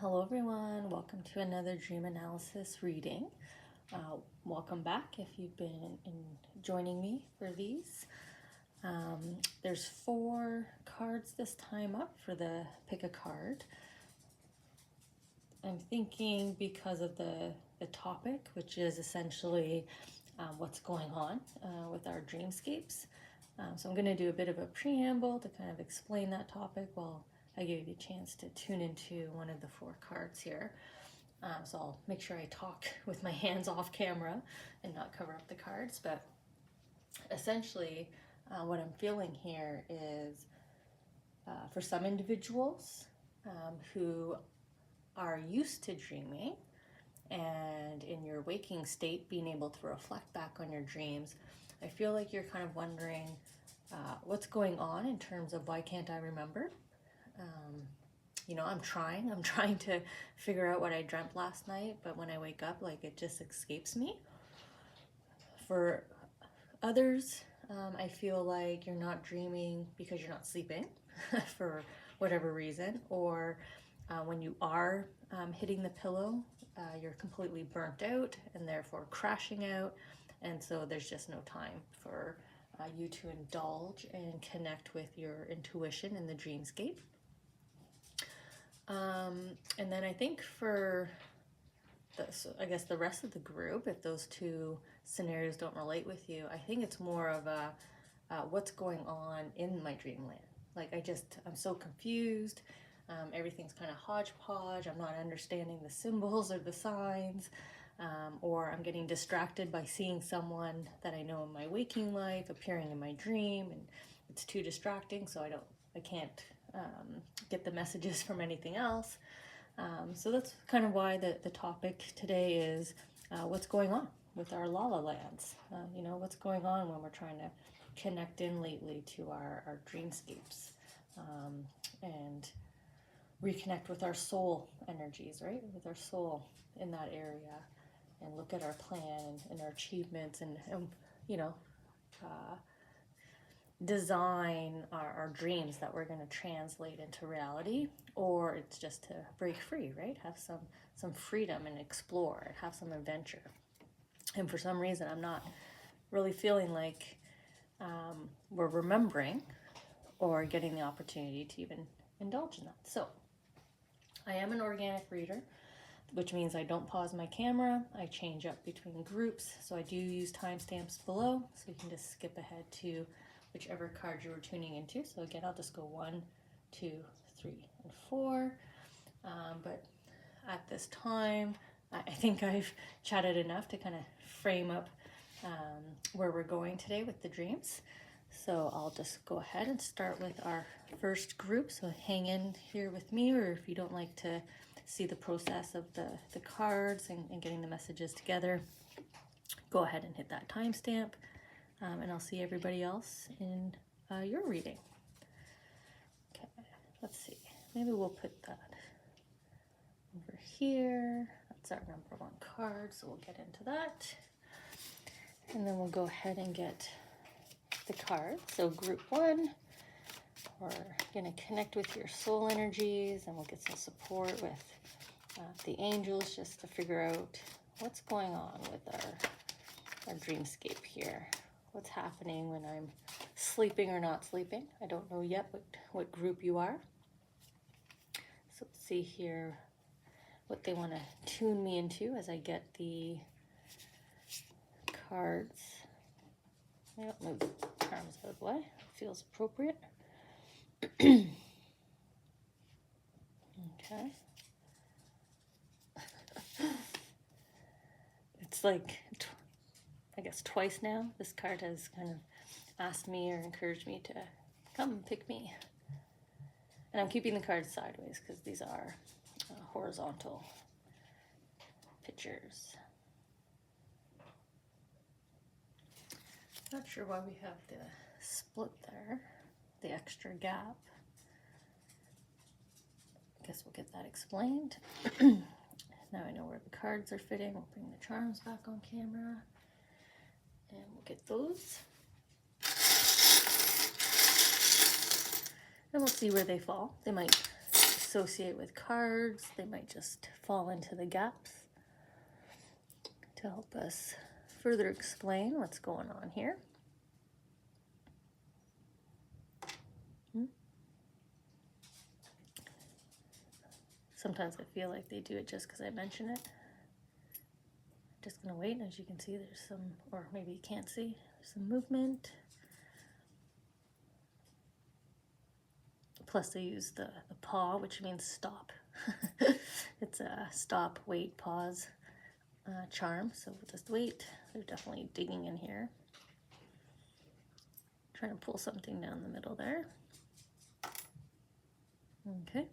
Hello everyone, welcome to another dream analysis reading. Welcome back if you've been joining me for these. There's 4 cards this time up for the pick a card. I'm thinking because of the topic, which is essentially what's going on with our dreamscapes. So I'm going to do a bit of a preamble to kind of explain that topic while I give you a chance to tune into one of the 4 cards here. So I'll make sure I talk with my hands off camera and not cover up the cards. But essentially, what I'm feeling here is for some individuals who are used to dreaming and in your waking state being able to reflect back on your dreams, I feel like you're kind of wondering what's going on in terms of why can't I remember? You know, I'm trying to figure out what I dreamt last night, but when I wake up, like, it just escapes me. For others, I feel like you're not dreaming because you're not sleeping for whatever reason, or when you are hitting the pillow, you're completely burnt out and therefore crashing out, and so there's just no time for you to indulge and connect with your intuition in the dreamscape. And then I think for the rest of the group, if those 2 scenarios don't relate with you, I think it's more of a what's going on in my dreamland. Like, I'm so confused. Everything's kind of hodgepodge. I'm not understanding the symbols or the signs, or I'm getting distracted by seeing someone that I know in my waking life appearing in my dream, and it's too distracting, so I can't get the messages from anything else. So that's kind of why the topic today is what's going on with our la-la lands. You know, what's going on when we're trying to connect in lately to our dreamscapes and reconnect with our soul energies, right? With our soul in that area, and look at our plan and our achievements and you know, design our dreams that we're going to translate into reality, or it's just to break free, right? Have some freedom and explore and have some adventure. And for some reason, I'm not really feeling like we're remembering or getting the opportunity to even indulge in that. So I am an organic reader, which means I don't pause my camera. I change up between groups, so I do use timestamps below, so you can just skip ahead to whichever card you were tuning into. So again, I'll just go 1, 2, 3, and 4. But at this time, I think I've chatted enough to kind of frame up where we're going today with the dreams. So I'll just go ahead and start with our first group. So hang in here with me, or if you don't like to see the process of the cards and getting the messages together, go ahead and hit that timestamp. And I'll see everybody else in your reading. Okay, let's see. Maybe we'll put that over here. That's our number 1 card, so we'll get into that. And then we'll go ahead and get the cards. So group 1, we're going to connect with your soul energies, and we'll get some support with the angels just to figure out what's going on with our dreamscape here. What's happening when I'm sleeping or not sleeping. I don't know yet what group you are. So let's see here what they want to tune me into as I get the cards. I don't move the arms out of the way. It feels appropriate. Okay. It's like, I guess twice now, this card has kind of asked me or encouraged me to come pick me. And I'm keeping the cards sideways because these are horizontal pictures. Not sure why we have the split there, the extra gap. I guess we'll get that explained. Now I know where the cards are fitting. We'll bring the charms back on camera. And we'll get those. And we'll see where they fall. They might associate with cards. They might just fall into the gaps to help us further explain what's going on here. Sometimes I feel like they do it just because I mention it. Just gonna wait, and as you can see, there's some, or maybe you can't see, there's some movement. Plus they use the paw, which means stop. It's a stop, wait, pause charm, so we'll just wait. They're definitely digging in here. Trying to pull something down the middle there. Okay.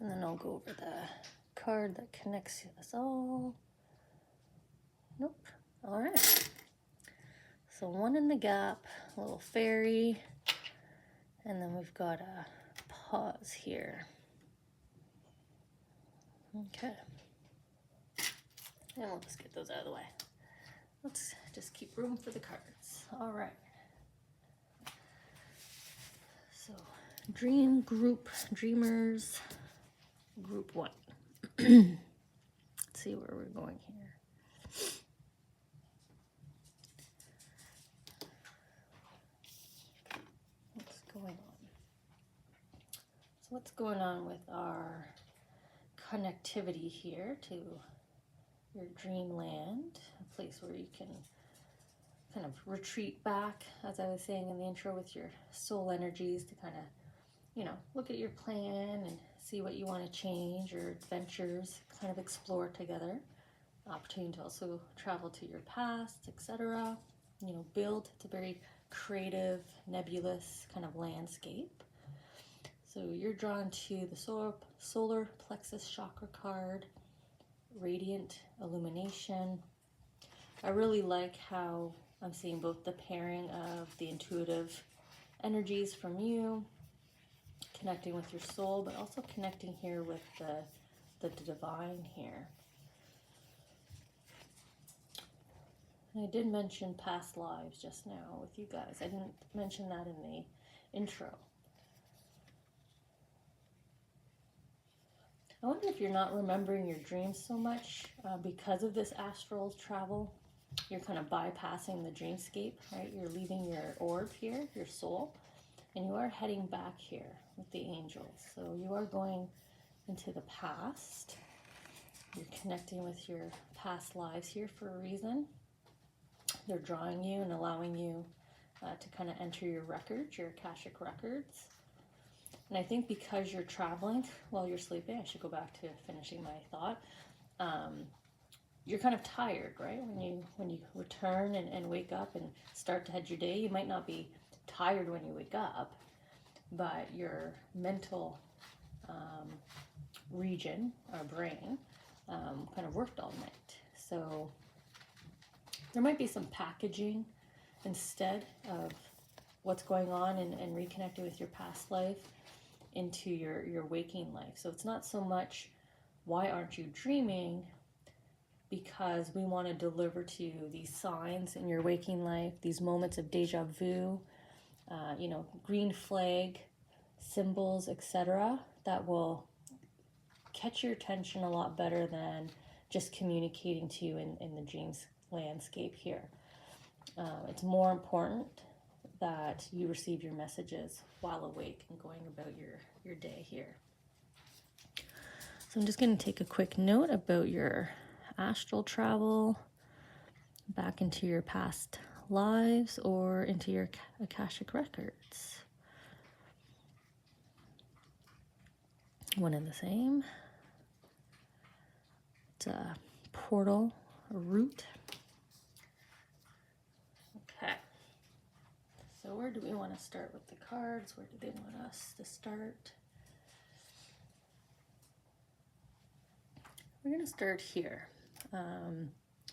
And then I'll go over the card that connects us all. Nope. All right. So one in the gap, a little fairy, and then we've got a pause here. Okay. And we'll just get those out of the way. Let's just keep room for the cards. All right. So dream group, dreamers, group 1. Let's see where we're going here. What's going on? So what's going on with our connectivity here to your dreamland, a place where you can kind of retreat back, as I was saying in the intro, with your soul energies to kind of, you know, look at your plan and see what you want to change, or adventures, kind of explore together. Opportunity to also travel to your past, etc. You know, build. It's a very creative, nebulous kind of landscape. So you're drawn to the solar plexus chakra card, radiant illumination. I really like how I'm seeing both the pairing of the intuitive energies from you, connecting with your soul, but also connecting here with the divine here. And I did mention past lives just now with you guys. I didn't mention that in the intro. I wonder if you're not remembering your dreams so much because of this astral travel. You're kind of bypassing the dreamscape, right? You're leaving your orb here, your soul, and you are heading back here with the angels. So you are going into the past. You're connecting with your past lives here for a reason. They're drawing you and allowing you to kind of enter your records, your Akashic records. And I think because you're traveling while you're sleeping, I should go back to finishing my thought. You're kind of tired, right? When you return and wake up and start to head your day, you might not be tired when you wake up, but your mental region, our brain, kind of worked all night. So there might be some packaging instead of what's going on and reconnecting with your past life into your waking life. So it's not so much, why aren't you dreaming? Because we want to deliver to you these signs in your waking life, these moments of deja vu, you know, green flag symbols, etc., that will catch your attention a lot better than just communicating to you in the dreams landscape here. It's more important that you receive your messages while awake and going about your day here. So I'm just going to take a quick note about your astral travel back into your past lives or into your Akashic records. One and the same. It's a portal, a route. Okay. So where do we want to start with the cards? Where do they want us to start? We're going to start here.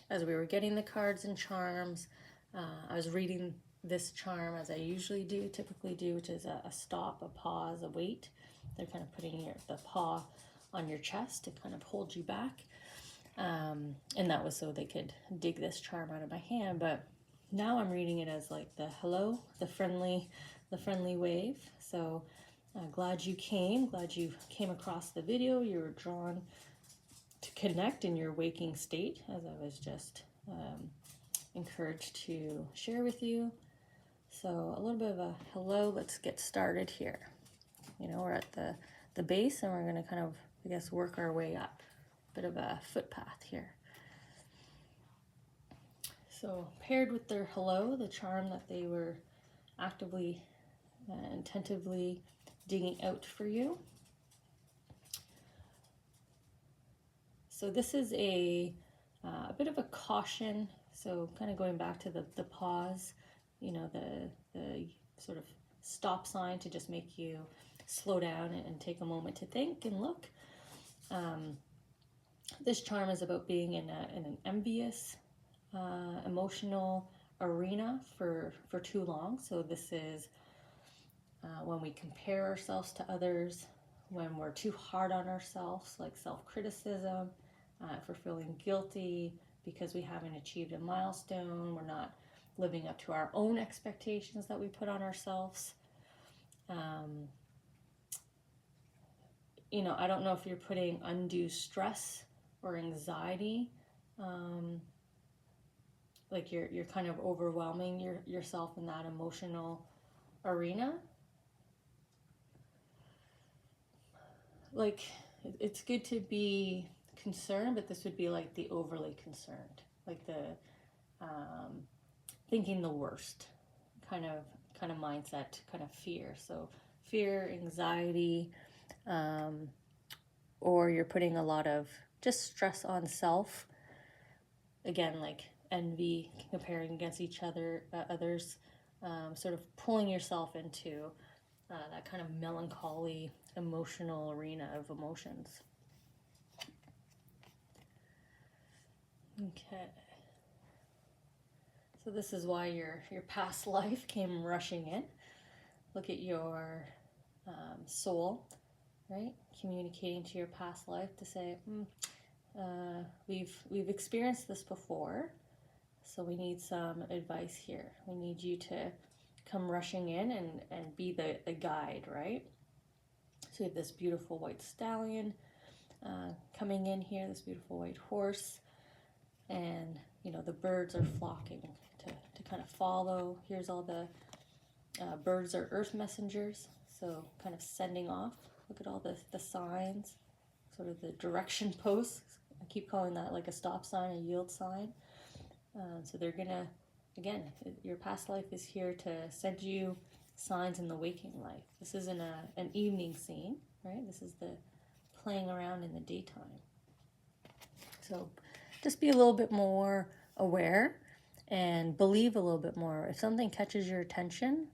As we were getting the cards and charms, I was reading this charm as I usually do, typically do, which is a stop, a pause, a wait. They're kind of putting the paw on your chest to kind of hold you back. And that was so they could dig this charm out of my hand. But now I'm reading it as like the hello, the friendly wave. So Glad you came. Glad you came across the video. You were drawn to connect in your waking state, as I was just encouraged to share with you. So a little bit of a hello. Let's get started here. You know, we're at the base, and we're going to kind of, I guess, work our way up. Bit of a footpath here. So paired with their hello, the charm that they were actively, attentively digging out for you. So this is a bit of a caution. So kind of going back to the pause, you know, the sort of stop sign to just make you slow down and take a moment to think and look. This charm is about being in an envious, emotional arena for too long. So this is when we compare ourselves to others, when we're too hard on ourselves, like self-criticism, if we're feeling guilty because we haven't achieved a milestone, we're not living up to our own expectations that we put on ourselves. You know, I don't know if you're putting undue stress or anxiety, like you're kind of overwhelming yourself in that emotional arena. Like, it's good to be concerned, but this would be like the overly concerned, like the thinking the worst kind of mindset, kind of fear. So fear, anxiety, or you're putting a lot of just stress on self. Again, like envy, comparing against each other, others, sort of pulling yourself into that kind of melancholy, emotional arena of emotions. Okay. So this is why your past life came rushing in. Look at your soul, right? Communicating to your past life to say, we've experienced this before, so we need some advice here. We need you to come rushing in and be the guide, right? So we have this beautiful white stallion coming in here, this beautiful white horse, and you know the birds are flocking to kind of follow. Here's all the birds are earth messengers, so kind of sending off. Look at all the signs, sort of the direction posts. I keep calling that like a stop sign, a yield sign. So they're gonna, again, your past life is here to send you signs in the waking life. This isn't an evening scene, right? This is the playing around in the daytime. So just be a little bit more aware and believe a little bit more. If something catches your attention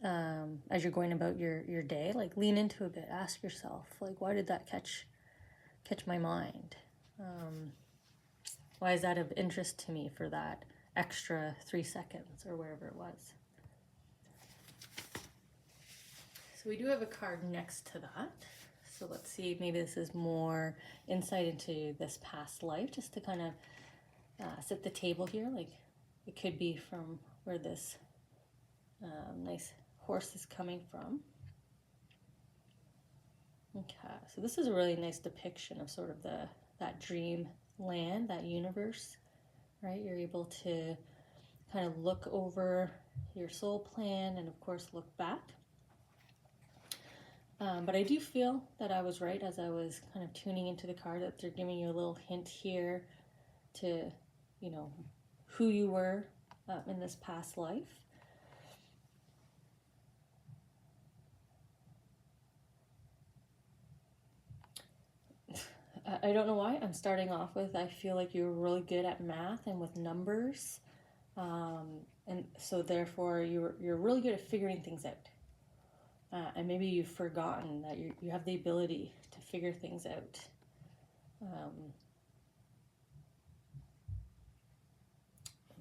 as you're going about your day, like lean into a bit. Ask yourself, like, why did that catch my mind? Why is that of interest to me for that extra 3 seconds or wherever it was? So we do have a card next to that. So let's see, maybe this is more insight into this past life, just to kind of set the table here. Like, it could be from where this nice horse is coming from. Okay, so this is a really nice depiction of sort of that dream land, that universe, right? You're able to kind of look over your soul plan and of course look back. But I do feel that I was right as I was kind of tuning into the card, that they're giving you a little hint here to, you know, who you were in this past life. I don't know why I'm starting off with, I feel like you're really good at math and with numbers. And so therefore you're really good at figuring things out. And maybe you've forgotten that you have the ability to figure things out.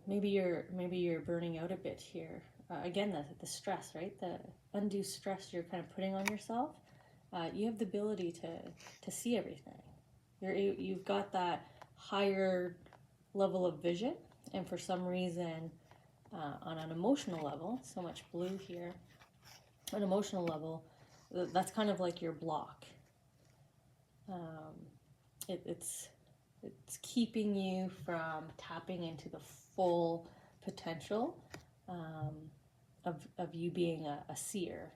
Maybe you're burning out a bit here. Again, the stress, right? The undue stress you're kind of putting on yourself. You have the ability to see everything. You've got that higher level of vision, and for some reason, on an emotional level, so much blue here, an emotional level, that's kind of like your block. It's keeping you from tapping into the full potential of you being a seer.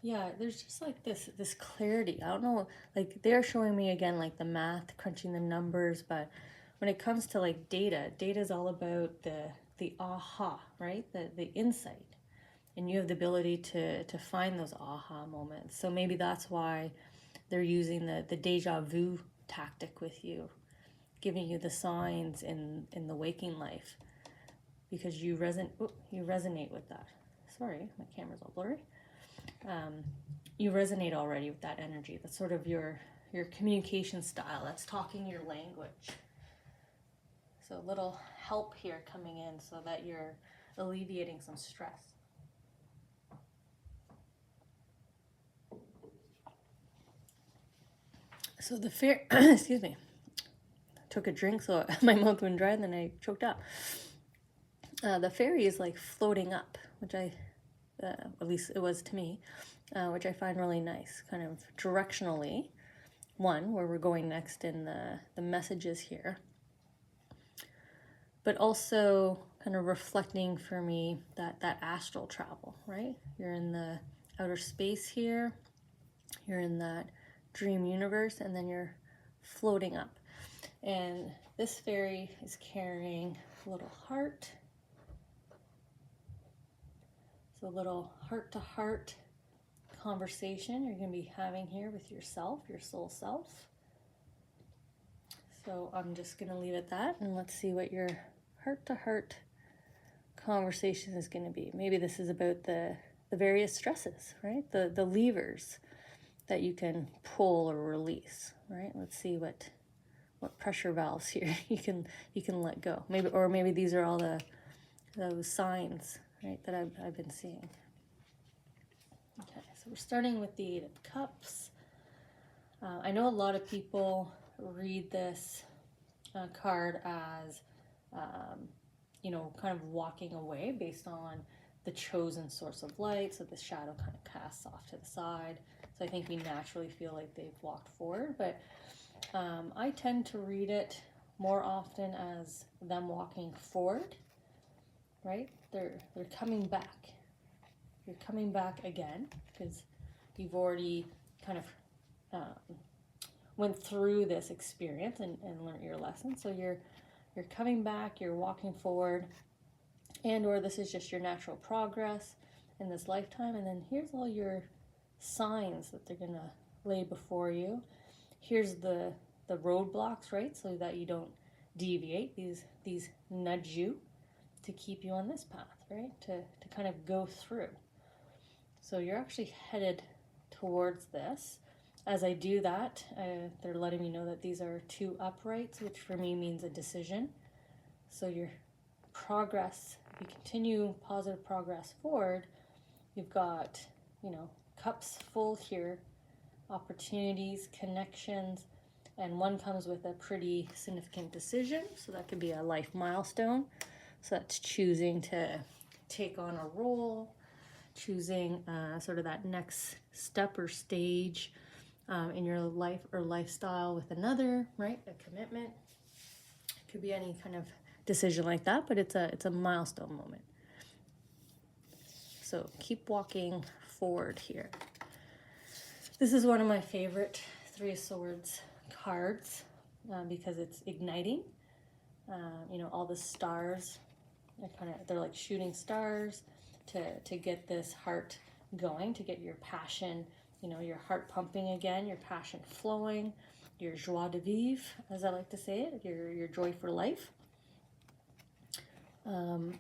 Yeah, there's just like this clarity. I don't know, like they're showing me again like the math, crunching the numbers, but when it comes to like data is all about the aha, right? The insight. And you have the ability to find those aha moments. So maybe that's why they're using the deja vu tactic with you, giving you the signs in the waking life, because you resonate with that. Sorry, my camera's all blurry. You resonate already with that energy. That's sort of your communication style. That's talking your language. So a little help here coming in so that you're alleviating some stress. So the fear, excuse me, took a drink so my mouth went dry and then I choked up. The fairy is like floating up, which at least it was to me, which I find really nice, kind of directionally. One, where we're going next in the messages here, but also kind of reflecting for me that astral travel, right? You're in the outer space here, you're in that dream universe, and then you're floating up. And this fairy is carrying a little heart. So a little heart-to-heart conversation you're going to be having here with yourself, your soul self. So I'm just going to leave it at that, and let's see what your heart-to-heart conversation is going to be. Maybe this is about the various stresses, right? The levers that you can pull or release, right? Let's see what pressure valves here you can let go. Maybe these are all those signs, right, that I've been seeing. Okay, so we're starting with the Eight of Cups. I know a lot of people read this card as kind of walking away based on the chosen source of light, so the shadow kind of casts off to the side. So I think we naturally feel like they've walked forward, but I tend to read it more often as them walking forward, right? They're coming back. You're coming back again because you've already kind of went through this experience and learned your lesson. So you're coming back, you're walking forward, and or this is just your natural progress in this lifetime. And then here's all your signs that they're going to lay before you. Here's the roadblocks, right? So that you don't deviate. These nudge you to keep you on this path, right? To kind of go through. So you're actually headed towards this. As I do that, they're letting me know that these are two uprights, which for me means a decision. So your progress, if you continue positive progress forward, you've got, cups full here, opportunities, connections, and one comes with a pretty significant decision. So that could be a life milestone. So that's choosing to take on a role, choosing sort of that next step or stage in your life or lifestyle with another, right? A commitment. It could be any kind of decision like that, but it's a milestone moment. So keep walking forward here. This is one of my favorite Three of Swords cards because it's igniting. All the stars, they're like shooting stars to get this heart going, to get your passion, your heart pumping again, your passion flowing, your joie de vivre, as I like to say it, your joy for life. And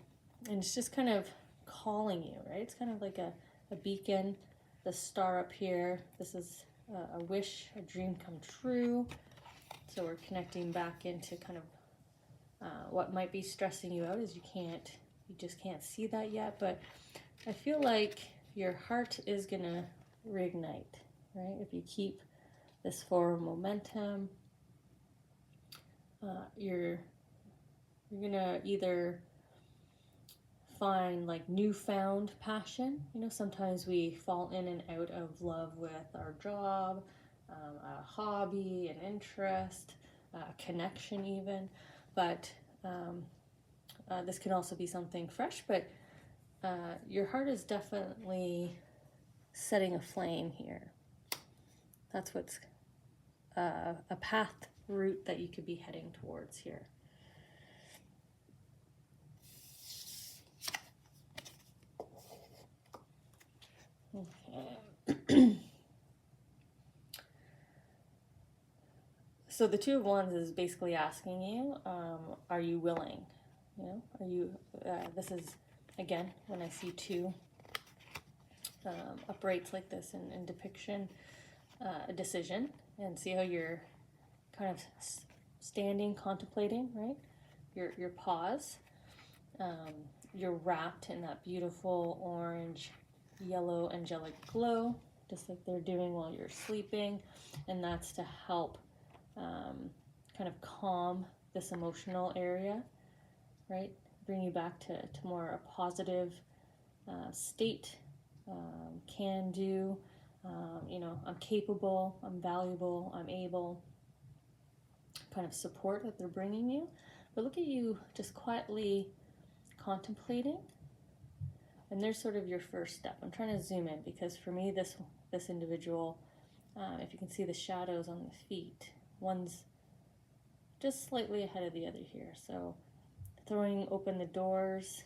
it's just kind of calling you, right? It's kind of like a beacon, the star up here. This is a wish, a dream come true. So we're connecting back into kind of what might be stressing you out is you just can't see that yet, but I feel like your heart is gonna reignite, right? If you keep this forward momentum, your You're gonna either find like newfound passion. You know, sometimes we fall in and out of love with our job, a hobby, an interest, a connection even. But this can also be something fresh, but your heart is definitely setting a flame here. That's what's a path route that you could be heading towards here. Okay. So the Two of Wands is basically asking you, are you willing? You know, are you, this is, again, when I see two uprights like this in depiction, a decision, and see how you're kind of standing, contemplating, right? Your pause. You're wrapped in that beautiful orange, yellow, angelic glow, just like they're doing while you're sleeping, and that's to help kind of calm this emotional area, right? Bring you back to more a positive state, can do, you know, I'm capable, I'm valuable, I'm able, kind of support that they're bringing you. But look at you just quietly contemplating, and there's sort of your first step. I'm trying to zoom in because for me, this individual, if you can see the shadows on the feet, one's just slightly ahead of the other here. So throwing open the doors,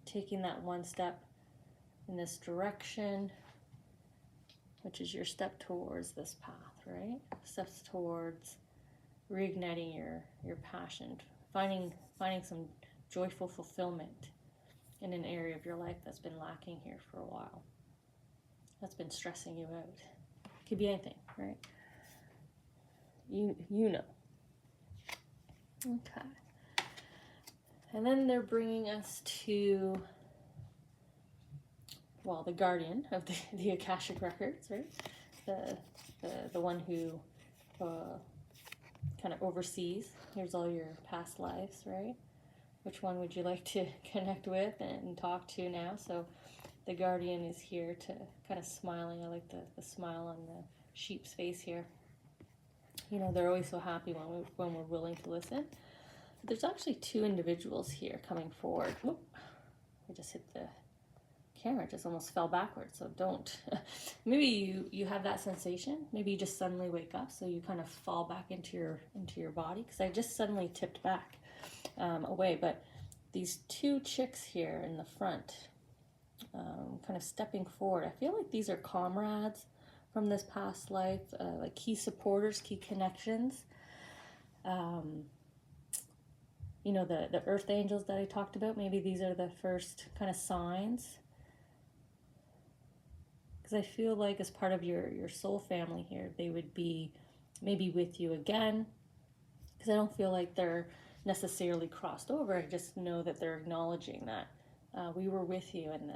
taking that one step in this direction, which is your step towards this path, right? Steps towards reigniting your passion, finding some joyful fulfillment in an area of your life that's been lacking here for a while, that's been stressing you out. It could be anything, right? You know. Okay. And then they're bringing us to, well, the guardian of the Akashic records, right? The one who kind of oversees. Here's all your past lives, right? Which one would you like to connect with and talk to now? So the guardian is here to kind of smiling. I like the smile on the sheep's face here. You know, they're always so happy when we're willing to listen. There's actually two individuals here coming forward. Oop, I just hit the camera, just almost fell backwards, so don't. Maybe you have that sensation. Maybe you just suddenly wake up, so you kind of fall back into your body, because I just suddenly tipped back away. But these two chicks here in the front, kind of stepping forward, I feel like these are comrades from this past life, like key supporters, key connections. You know, the earth angels that I talked about, maybe these are the first kind of signs. Because I feel like as part of your soul family here, they would be maybe with you again. Because I don't feel like they're necessarily crossed over. I just know that they're acknowledging that we were with you in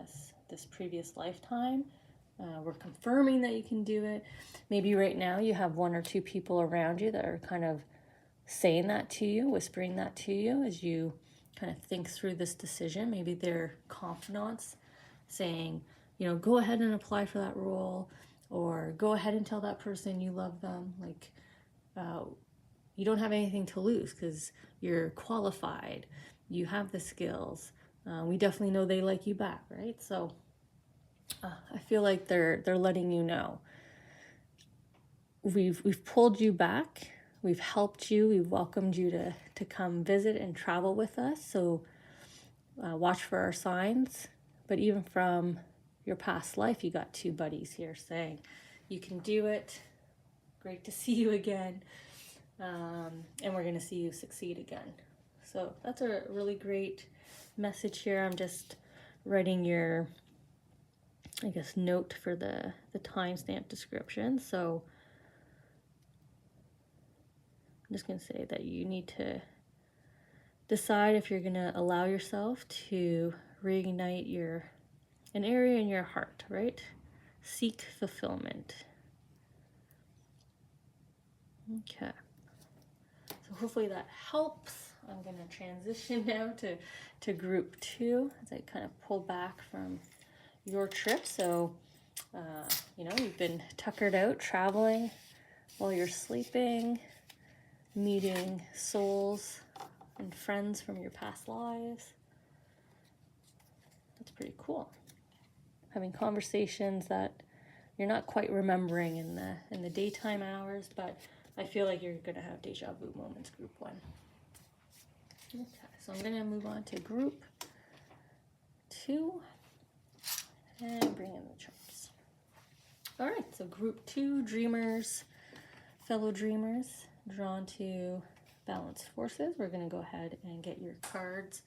this previous lifetime. We're confirming that you can do it. Maybe right now you have one or two people around you that are kind of saying that to you, whispering that to you as you kind of think through this decision. Maybe they're confidants saying, you know, go ahead and apply for that role, or go ahead and tell that person you love them. Like, you don't have anything to lose because you're qualified. You have the skills. We definitely know they like you back, right? So I feel like they're letting you know. We've pulled you back. We've helped you. We've welcomed you to come visit and travel with us. So watch for our signs. But even from your past life, you got two buddies here saying, you can do it. Great to see you again. And we're going to see you succeed again. So that's a really great message here. I'm just writing your, I guess, note for the timestamp description. So I'm just going to say that you need to decide if you're going to allow yourself to reignite an area in your heart, right? Seek fulfillment. Okay. So hopefully that helps. I'm going to transition now to group 2 as I kind of pull back from your trip. So, you know, you've been tuckered out, traveling while you're sleeping, meeting souls and friends from your past lives. That's pretty cool. Having conversations that you're not quite remembering in the daytime hours, but I feel like you're going to have deja vu moments, group 1. Okay, so I'm going to move on to group 2 and bring in the charts. All right, so group 2, dreamers, fellow dreamers, drawn to balanced forces. We're going to go ahead and get your cards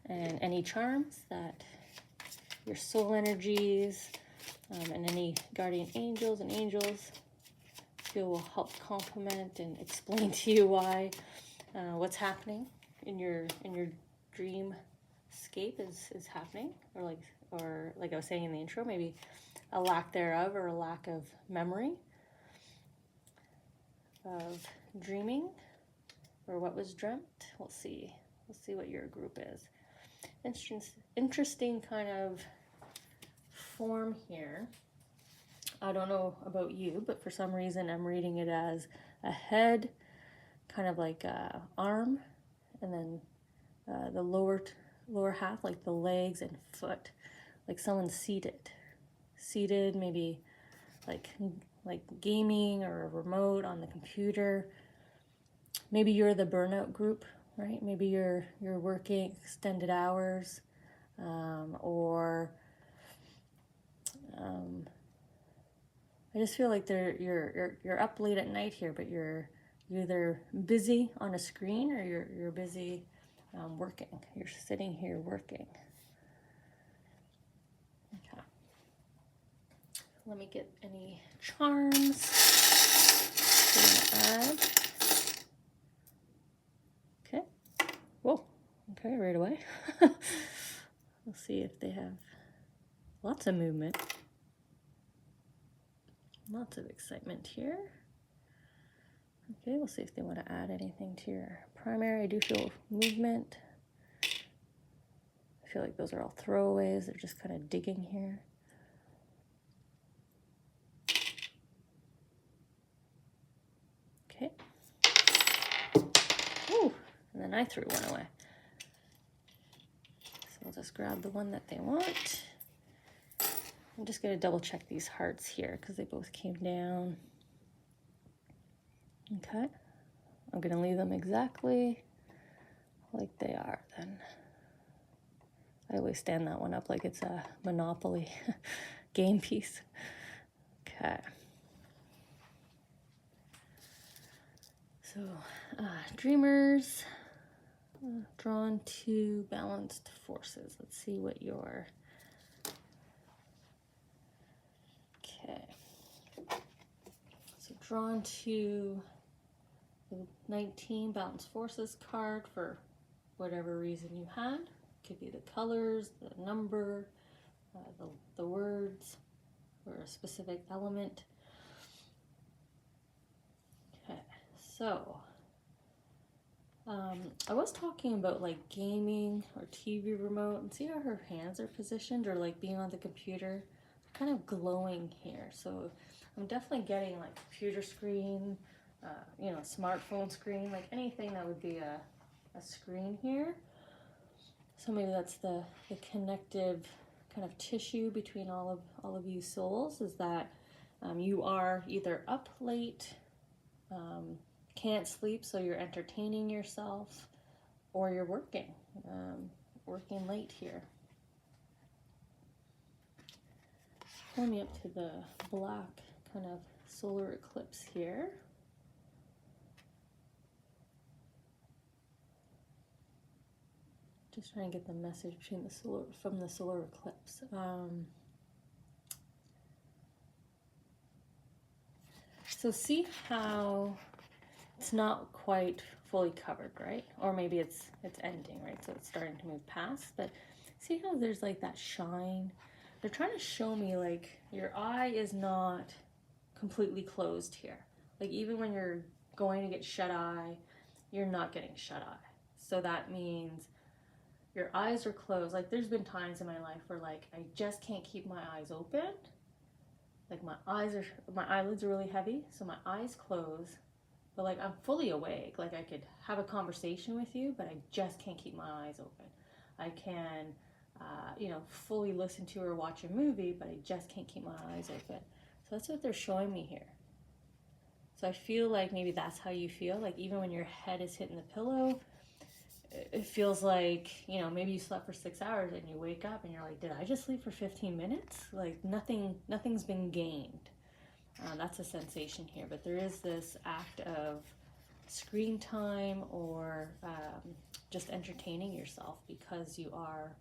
and any charms that your soul energies and any guardian angels and angels feel will help complement and explain to you why what's happening in your dreamscape is happening, or like I was saying in the intro, maybe a lack thereof or a lack of memory of dreaming or what was dreamt. We'll see what your group is. Interesting kind of form here. I don't know about you, but for some reason I'm reading it as a head, kind of like a arm, and then the lower half, like the legs and foot, like someone's seated, maybe like gaming or a remote on the computer. Maybe you're the burnout group, right? Maybe you're working extended hours, or I just feel like you're up late at night here, but you're either busy on a screen or you're busy working. You're sitting here working. Okay. Let me get any charms to add. Okay. Whoa. Okay, right away. We'll see if they have lots of movement. Lots of excitement here. Okay, we'll see if they want to add anything to your primary. I do feel movement. I feel like those are all throwaways. They're just kind of digging here. Okay. Ooh, and then I threw one away. So I'll just grab the one that they want. I'm just going to double check these hearts here because they both came down. Okay. I'm going to leave them exactly like they are then. I always stand that one up like it's a Monopoly game piece. Okay. So, dreamers, drawn to balanced forces. Let's see what your... Okay. So drawn to the 19 balanced forces card for whatever reason you had. Could be the colors, the number, the words, or a specific element. Okay, so I was talking about like gaming or TV remote, and see how her hands are positioned, or like being on the computer, kind of glowing here. So I'm definitely getting like computer screen, you know, smartphone screen, like anything that would be a screen here. So maybe that's the connective kind of tissue between all of you souls, is that you are either up late, can't sleep, so you're entertaining yourself, or you're working late here. Pull me up to the black kind of solar eclipse here. Just trying to get the message from the solar eclipse. So see how it's not quite fully covered, right? Or maybe it's ending, right? So it's starting to move past, but see how there's like that shine? They're trying to show me like your eye is not completely closed here. Like even when you're going to get shut eye, you're not getting shut eye. So that means your eyes are closed. Like there's been times in my life where like I just can't keep my eyes open. Like my eyelids are really heavy, so my eyes close, but like I'm fully awake. Like I could have a conversation with you, but I just can't keep my eyes open. I can, fully listen to or watch a movie, but I just can't keep my eyes open. So that's what they're showing me here. So I feel like maybe that's how you feel. Like even when your head is hitting the pillow, it feels like, maybe you slept for 6 hours and you wake up and you're like, did I just sleep for 15 minutes? Like nothing's been gained. That's a sensation here. But there is this act of screen time or just entertaining yourself because you are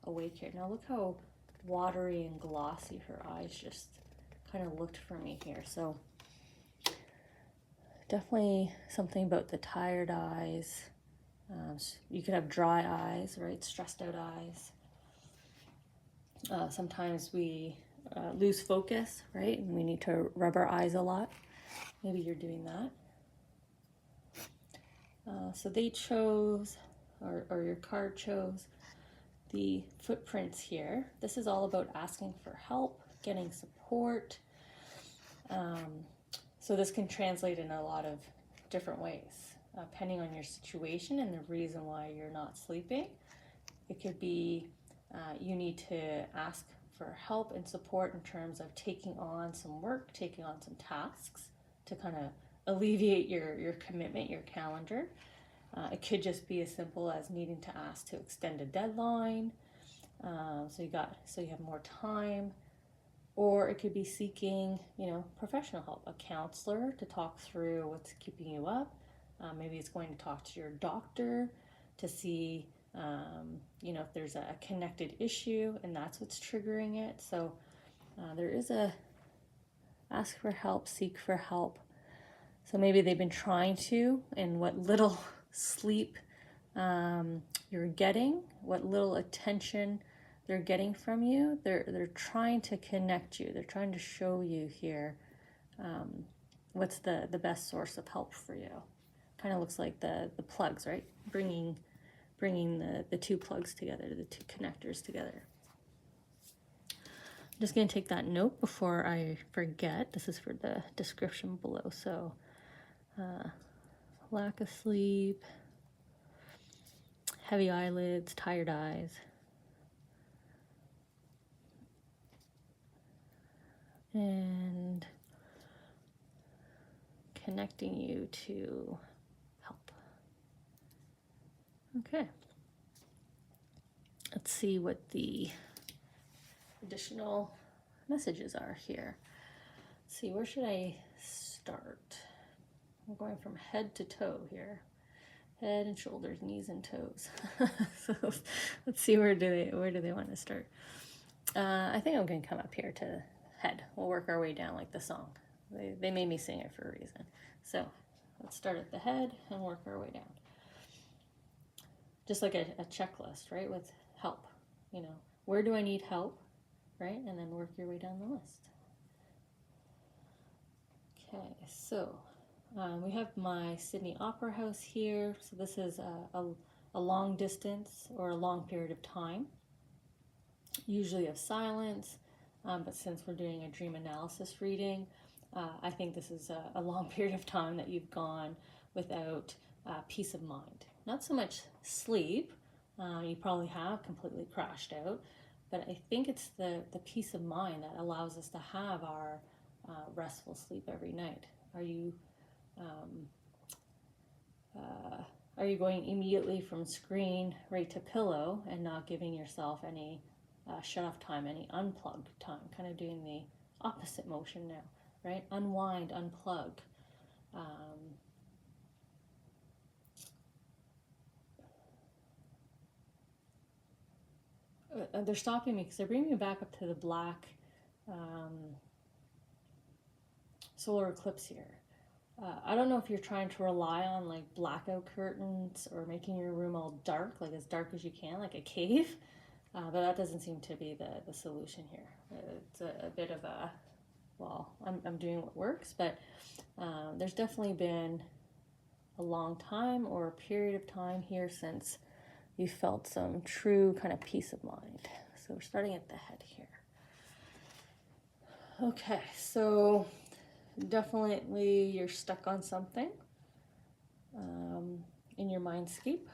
awake here. Now look how watery and glossy her eyes just kind of looked for me here. So definitely something about the tired eyes. You could have dry eyes, right? Stressed out eyes. Sometimes we lose focus, right? And we need to rub our eyes a lot. Maybe you're doing that. So they chose, or your card chose, the footprints here. This is all about asking for help, getting support. So this can translate in a lot of different ways, depending on your situation and the reason why you're not sleeping. It could be you need to ask for help and support in terms of taking on some work, taking on some tasks to kind of alleviate your commitment, your calendar. It could just be as simple as needing to ask to extend a deadline, so you have more time. Or it could be seeking, professional help, a counselor to talk through what's keeping you up. Maybe it's going to talk to your doctor to see, if there's a connected issue and that's what's triggering it. So there is a ask for help, seek for help. So maybe they've been trying to, and what little sleep you're getting, what little attention they're getting from you, they're trying to connect you. They're trying to show you here what's the best source of help for you. Kind of looks like the plugs, right? Bringing the two plugs together, the two connectors together. I'm just going to take that note before I forget. This is for the description below. So lack of sleep, heavy eyelids, tired eyes. And connecting you to help. Okay. Let's see what the additional messages are here. Let's see, where should I start? I'm going from head to toe here. Head and shoulders, knees and toes. So let's see, where do they want to start? I think I'm going to come up here to head. We'll work our way down like the song. They made me sing it for a reason. So let's start at the head and work our way down. Just like a checklist, right? With help. Where do I need help, right? And then work your way down the list. Okay, so we have my Sydney Opera House here. So this is a long distance or a long period of time, usually of silence. But since we're doing a dream analysis reading, I think this is a long period of time that you've gone without peace of mind. Not so much sleep, you probably have completely crashed out, but I think it's the peace of mind that allows us to have our restful sleep every night. Are you going immediately from screen right to pillow and not giving yourself any shut off time, any unplug time, kind of doing the opposite motion now, right? Unwind, unplug. They're stopping me because they're bringing me back up to the black solar eclipse here. I don't know if you're trying to rely on like blackout curtains or making your room all dark, like as dark as you can, like a cave. But that doesn't seem to be the solution here. It's a bit of a, well, I'm doing what works, but there's definitely been a long time or a period of time here since you felt some true kind of peace of mind. So we're starting at the head here. Okay, so definitely you're stuck on something in your mindscape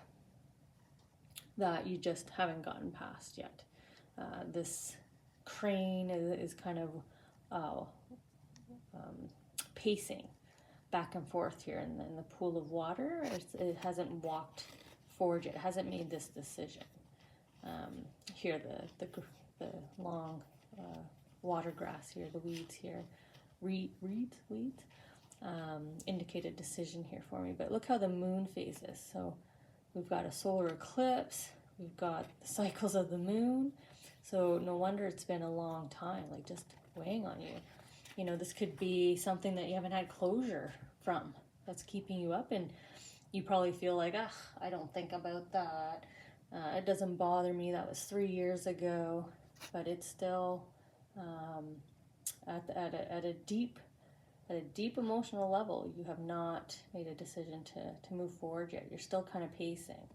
that you just haven't gotten past yet. This crane is kind of pacing back and forth here in the pool of water. It hasn't walked forward yet. It hasn't made this decision. Here, the long water grass here, the weeds here, weeds, indicate a decision here for me. But look how the moon phases. So we've got a solar eclipse. We've got the cycles of the moon. So no wonder it's been a long time, like just weighing on you. You know, this could be something that you haven't had closure from that's keeping you up, and you probably feel like, I don't think about that. It doesn't bother me. That was 3 years ago, but it's still at a deep emotional level. You have not made a decision to move forward yet. You're still kind of pacing.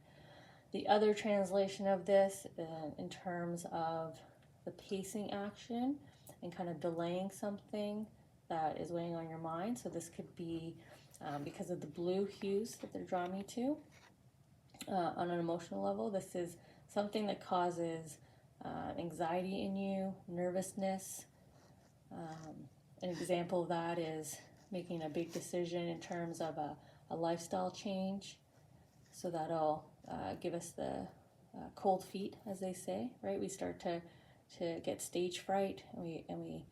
The other translation of this, in terms of the pacing action and kind of delaying something that is weighing on your mind. So this could be because of the blue hues that they're drawing me to on an emotional level. This is something that causes anxiety in you, nervousness. An example of that is making a big decision in terms of a lifestyle change. So that'll give us the cold feet, as they say, right? We start to get stage fright, and we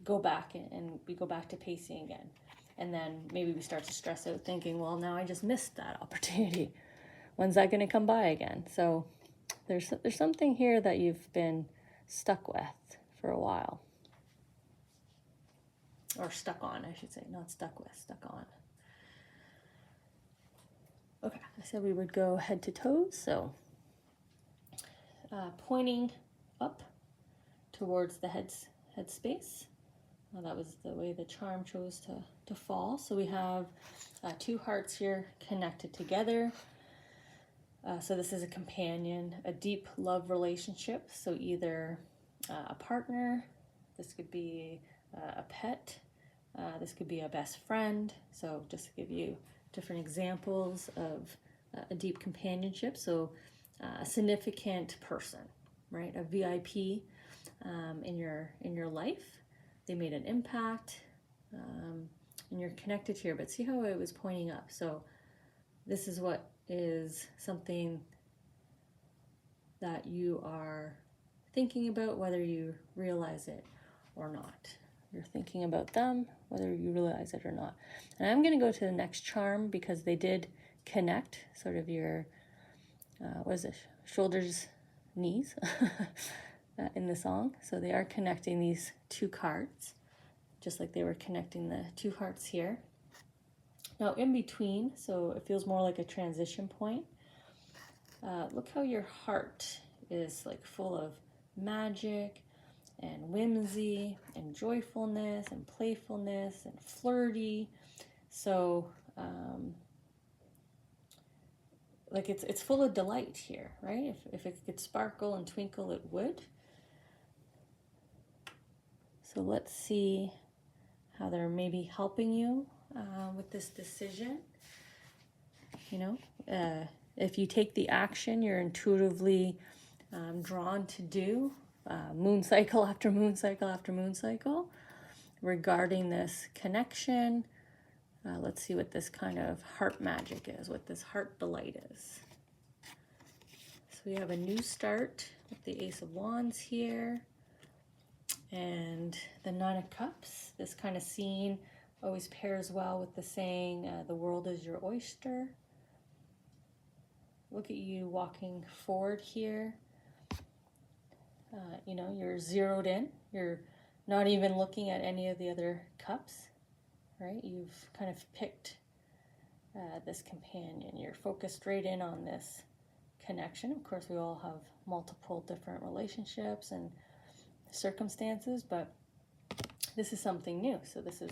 go back and we go back to pacing again. And then maybe we start to stress out thinking, well, now I just missed that opportunity. When's that going to come by again? So there's something here that you've been stuck with for a while. Or stuck on, I should say. Not stuck with, stuck on. Okay, I said we would go head to toes. So pointing up towards the head space. That was the way the charm chose to fall. So we have two hearts here connected together. So this is a companion, a deep love relationship. So either a partner, this could be a pet, this could be a best friend. So just to give you different examples of a deep companionship. So a significant person, right? A VIP in your life. They made an impact, and you're connected here. But see how it was pointing up. So this is what is something that you are thinking about, whether you realize it or not. You're thinking about them, whether you realize it or not. And I'm going to go to the next charm because they did connect sort of your, shoulders, knees in the song. So they are connecting these two cards, just like they were connecting the two hearts here. Now in between, so it feels more like a transition point. Look how your heart is like full of magic and whimsy and joyfulness and playfulness and flirty. So like it's full of delight here, right? If it could sparkle and twinkle, it would. So let's see how they're maybe helping you with this decision. You know, if you take the action you're intuitively drawn to do, moon cycle after moon cycle after moon cycle, regarding this connection. Let's see what this kind of heart magic is, what this heart delight is. So we have a new start with the Ace of Wands here. And the Nine of Cups. This kind of scene always pairs well with the saying, the world is your oyster. Look at you walking forward here. You know, you're zeroed in. You're not even looking at any of the other cups, right? You've kind of picked this companion. You're focused right in on this connection. Of course, we all have multiple different relationships and circumstances, but this is something new. So this is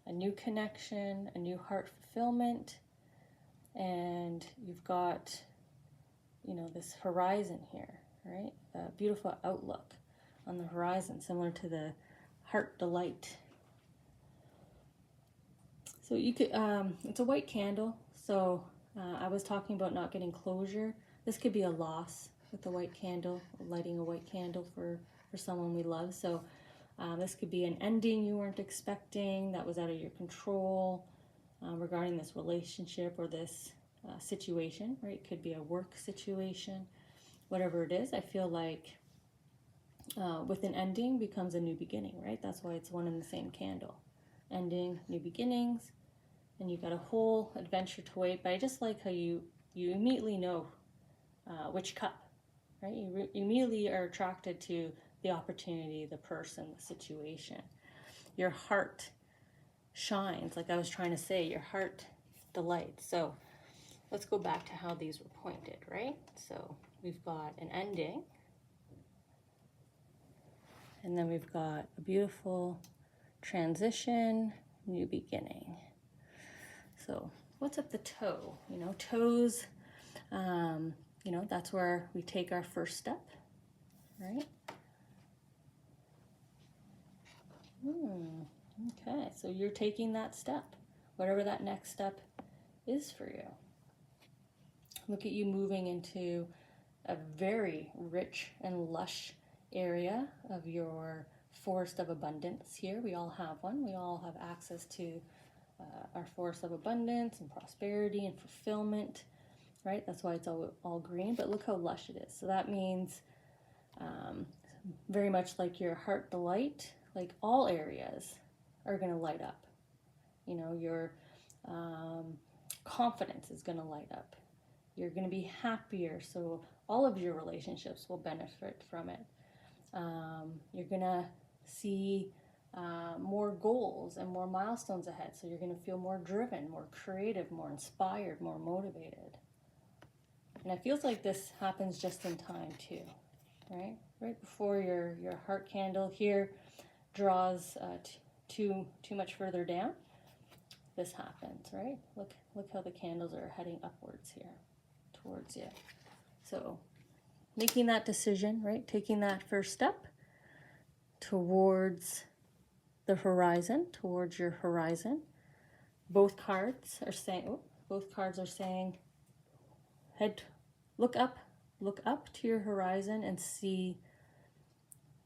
a new connection, a new heart fulfillment. and you've got, you know, this horizon here, right? A beautiful outlook on the horizon, similar to the heart delight. So you could, it's a white candle. So I was talking about not getting closure. This could be a loss with the white candle, lighting a white candle for someone we love. So this could be an ending you weren't expecting, that was out of your control, regarding this relationship or this situation, right? It could be a work situation, whatever it is. I feel like with an ending becomes a new beginning, right? That's why it's one and the same candle. Ending, new beginnings, and you've got a whole adventure to wait. But I just like how you immediately know which cup, right? You immediately are attracted to the opportunity, the person, the situation. Your heart shines, like I was trying to say, your heart delights. So let's go back to how these were pointed, right? So we've got an ending, and then we've got a beautiful transition, new beginning. So what's at the toe? You know, toes, you know, that's where we take our first step, right? Okay, so you're taking that step, whatever that next step is for you. Look at you moving into a very rich and lush area of your forest of abundance here. We all have one. We all have access to our forest of abundance and prosperity and fulfillment, right? That's why it's all green, but look how lush it is. So that means very much like your heart delight, like all areas are going to light up. You know, your confidence is going to light up. You're going to be happier, so all of your relationships will benefit from it. You're going to see more goals and more milestones ahead, so you're going to feel more driven, more creative, more inspired, more motivated. And it feels like this happens just in time too, right? Right before your heart candle here draws too much further down, this happens, right? Look how the candles are heading upwards here towards you. So making that decision, right? Taking that first step towards the horizon, towards your horizon. Both cards are saying, look up to your horizon and see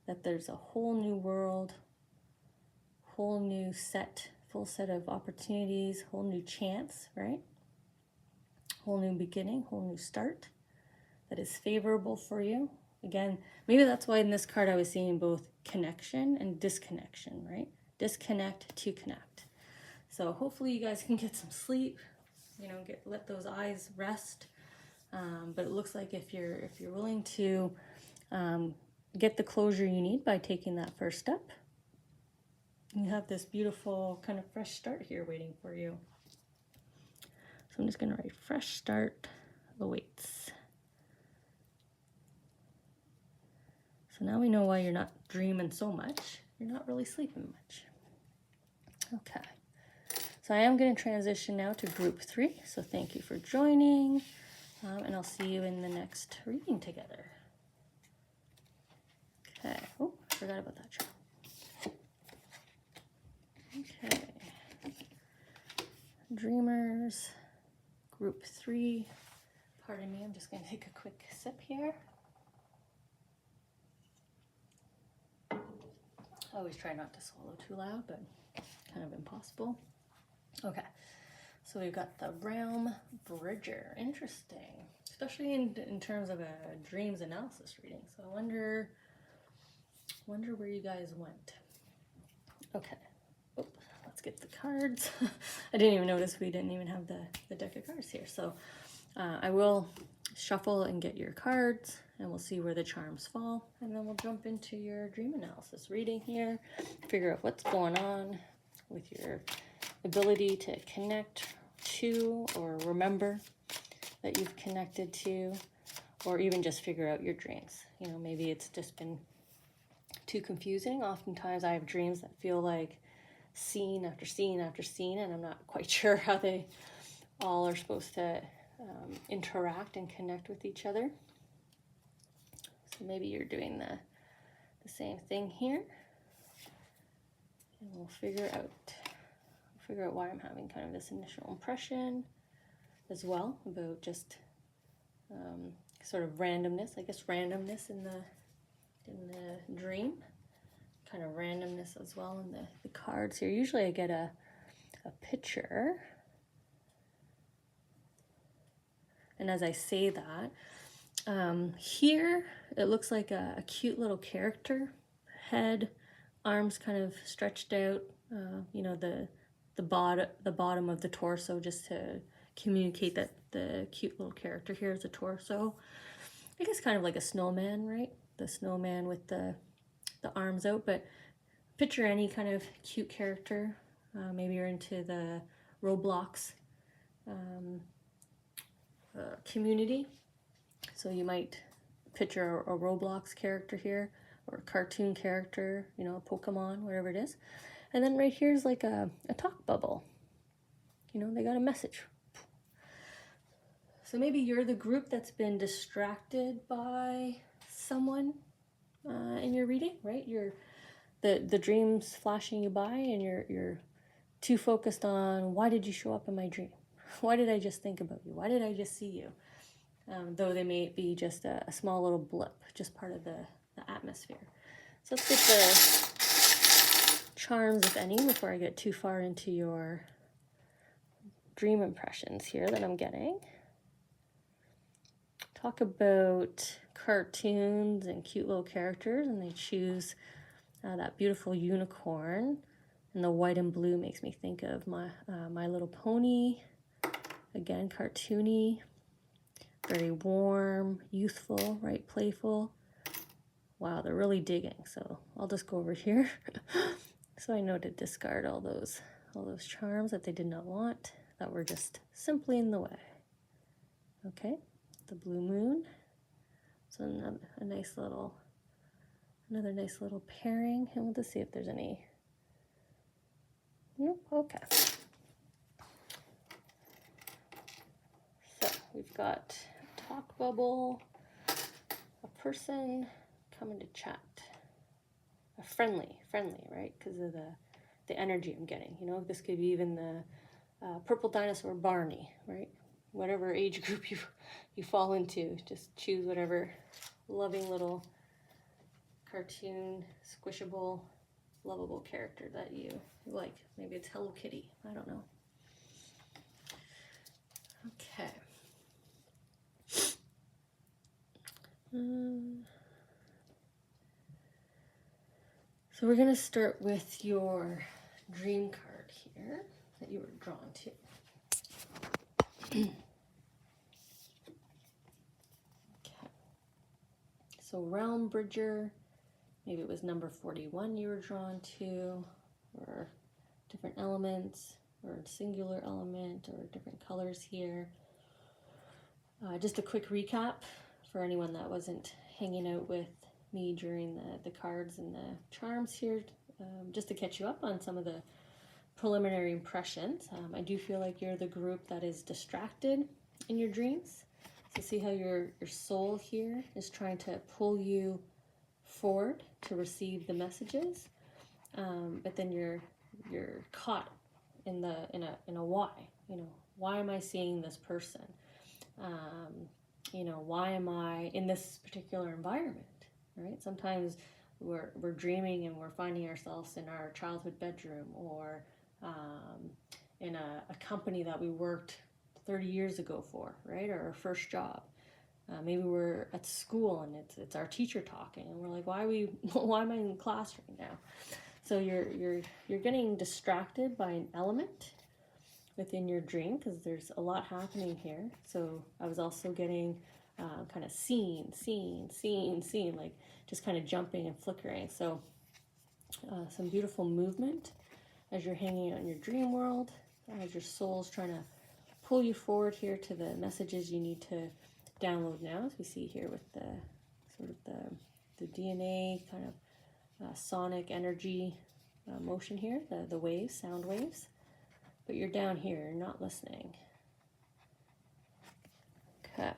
that there's a whole new world, whole new full set of opportunities, whole new chance, right? Whole new beginning, whole new start that is favorable for you. Again, maybe that's why in this card I was seeing both connection and disconnection, right? Disconnect to connect. So hopefully you guys can get some sleep, you know, let those eyes rest. But it looks like if you're willing to get the closure you need by taking that first step, you have this beautiful kind of fresh start here waiting for you. So I'm just going to write fresh start awaits. So now we know why you're not dreaming so much. You're not really sleeping much. Okay. So I am going to transition now to group 3. So thank you for joining. And I'll see you in the next reading together. Okay. Oh, I forgot about that chart. Okay. Dreamers, group 3. Pardon me, I'm just going to take a quick sip here. I always try not to swallow too loud, but kind of impossible. Okay. So we've got the Realm Bridger. Interesting. Especially in terms of a dreams analysis reading. So I wonder where you guys went. Okay. Oh, let's get the cards. I didn't even notice we didn't even have the deck of cards here. So I will shuffle and get your cards, and we'll see where the charms fall. And then we'll jump into your dream analysis reading here. Figure out what's going on with your ability to connect to or remember that you've connected to, or even just figure out your dreams. You know, maybe it's just been too confusing. Oftentimes I have dreams that feel like scene after scene after scene, and I'm not quite sure how they all are supposed to interact and connect with each other. So maybe you're doing the same thing here. And we'll figure out why I'm having kind of this initial impression as well about just sort of randomness, I guess randomness in the dream, kind of randomness as well in the cards here. Usually I get a picture, and as I say that, here it looks like a cute little character, head, arms kind of stretched out, you know, the bottom of the torso, just to communicate that the cute little character here is a torso. I guess kind of like a snowman, right? The snowman with the arms out, but picture any kind of cute character. Maybe you're into the Roblox community, so you might picture a Roblox character here, or a cartoon character, you know, a Pokemon, whatever it is. And then right here's like a talk bubble. You know, they got a message. So maybe you're the group that's been distracted by someone in your reading, right? You're the dream's flashing you by, and you're too focused on, why did you show up in my dream? Why did I just think about you? Why did I just see you? Though they may be just a small little blip, just part of the atmosphere. So let's get the charms, if any, before I get too far into your dream impressions here that I'm getting. Talk about cartoons and cute little characters, and they choose that beautiful unicorn, and the white and blue makes me think of My Little Pony. Again, cartoony, very warm, youthful, right? Playful. Wow, they're really digging. So I'll just go over here. So I know to discard all those charms that they did not want, that were just simply in the way. Okay, the blue moon. So another nice little pairing, and we'll just see if there's any. Nope. Okay. So we've got a talk bubble, a person coming to chat, a friendly, right? Because of the energy I'm getting. You know, this could be even the purple dinosaur Barney, right? Whatever age group you fall into, just choose whatever loving little cartoon, squishable, lovable character that you like. Maybe it's Hello Kitty. I don't know. Okay. So we're going to start with your dream card here that you were drawn to. Okay. So Realm Bridger, maybe it was number 41 you were drawn to, or different elements, or singular element, or different colors here. Just a quick recap for anyone that wasn't hanging out with me during the cards and the charms here, just to catch you up on some of the preliminary impressions. I do feel like you're the group that is distracted in your dreams. So see how your soul here is trying to pull you forward to receive the messages, but then you're caught in a why. You know, why am I seeing this person? You know, why am I in this particular environment? Right? Sometimes we're dreaming and we're finding ourselves in our childhood bedroom, or in a company that we worked 30 years ago for, right? Or our first job. Maybe we're at school and it's our teacher talking, and we're like, why am I in the class right now? So you're getting distracted by an element within your dream, because there's a lot happening here. So I was also getting kind of scene, like just kind of jumping and flickering. So some beautiful movement as you're hanging out in your dream world, as your soul's trying to pull you forward here to the messages you need to download now, as we see here with the sort of the DNA kind of sonic energy motion here, the waves, sound waves. But you're down here, you're not listening. Okay.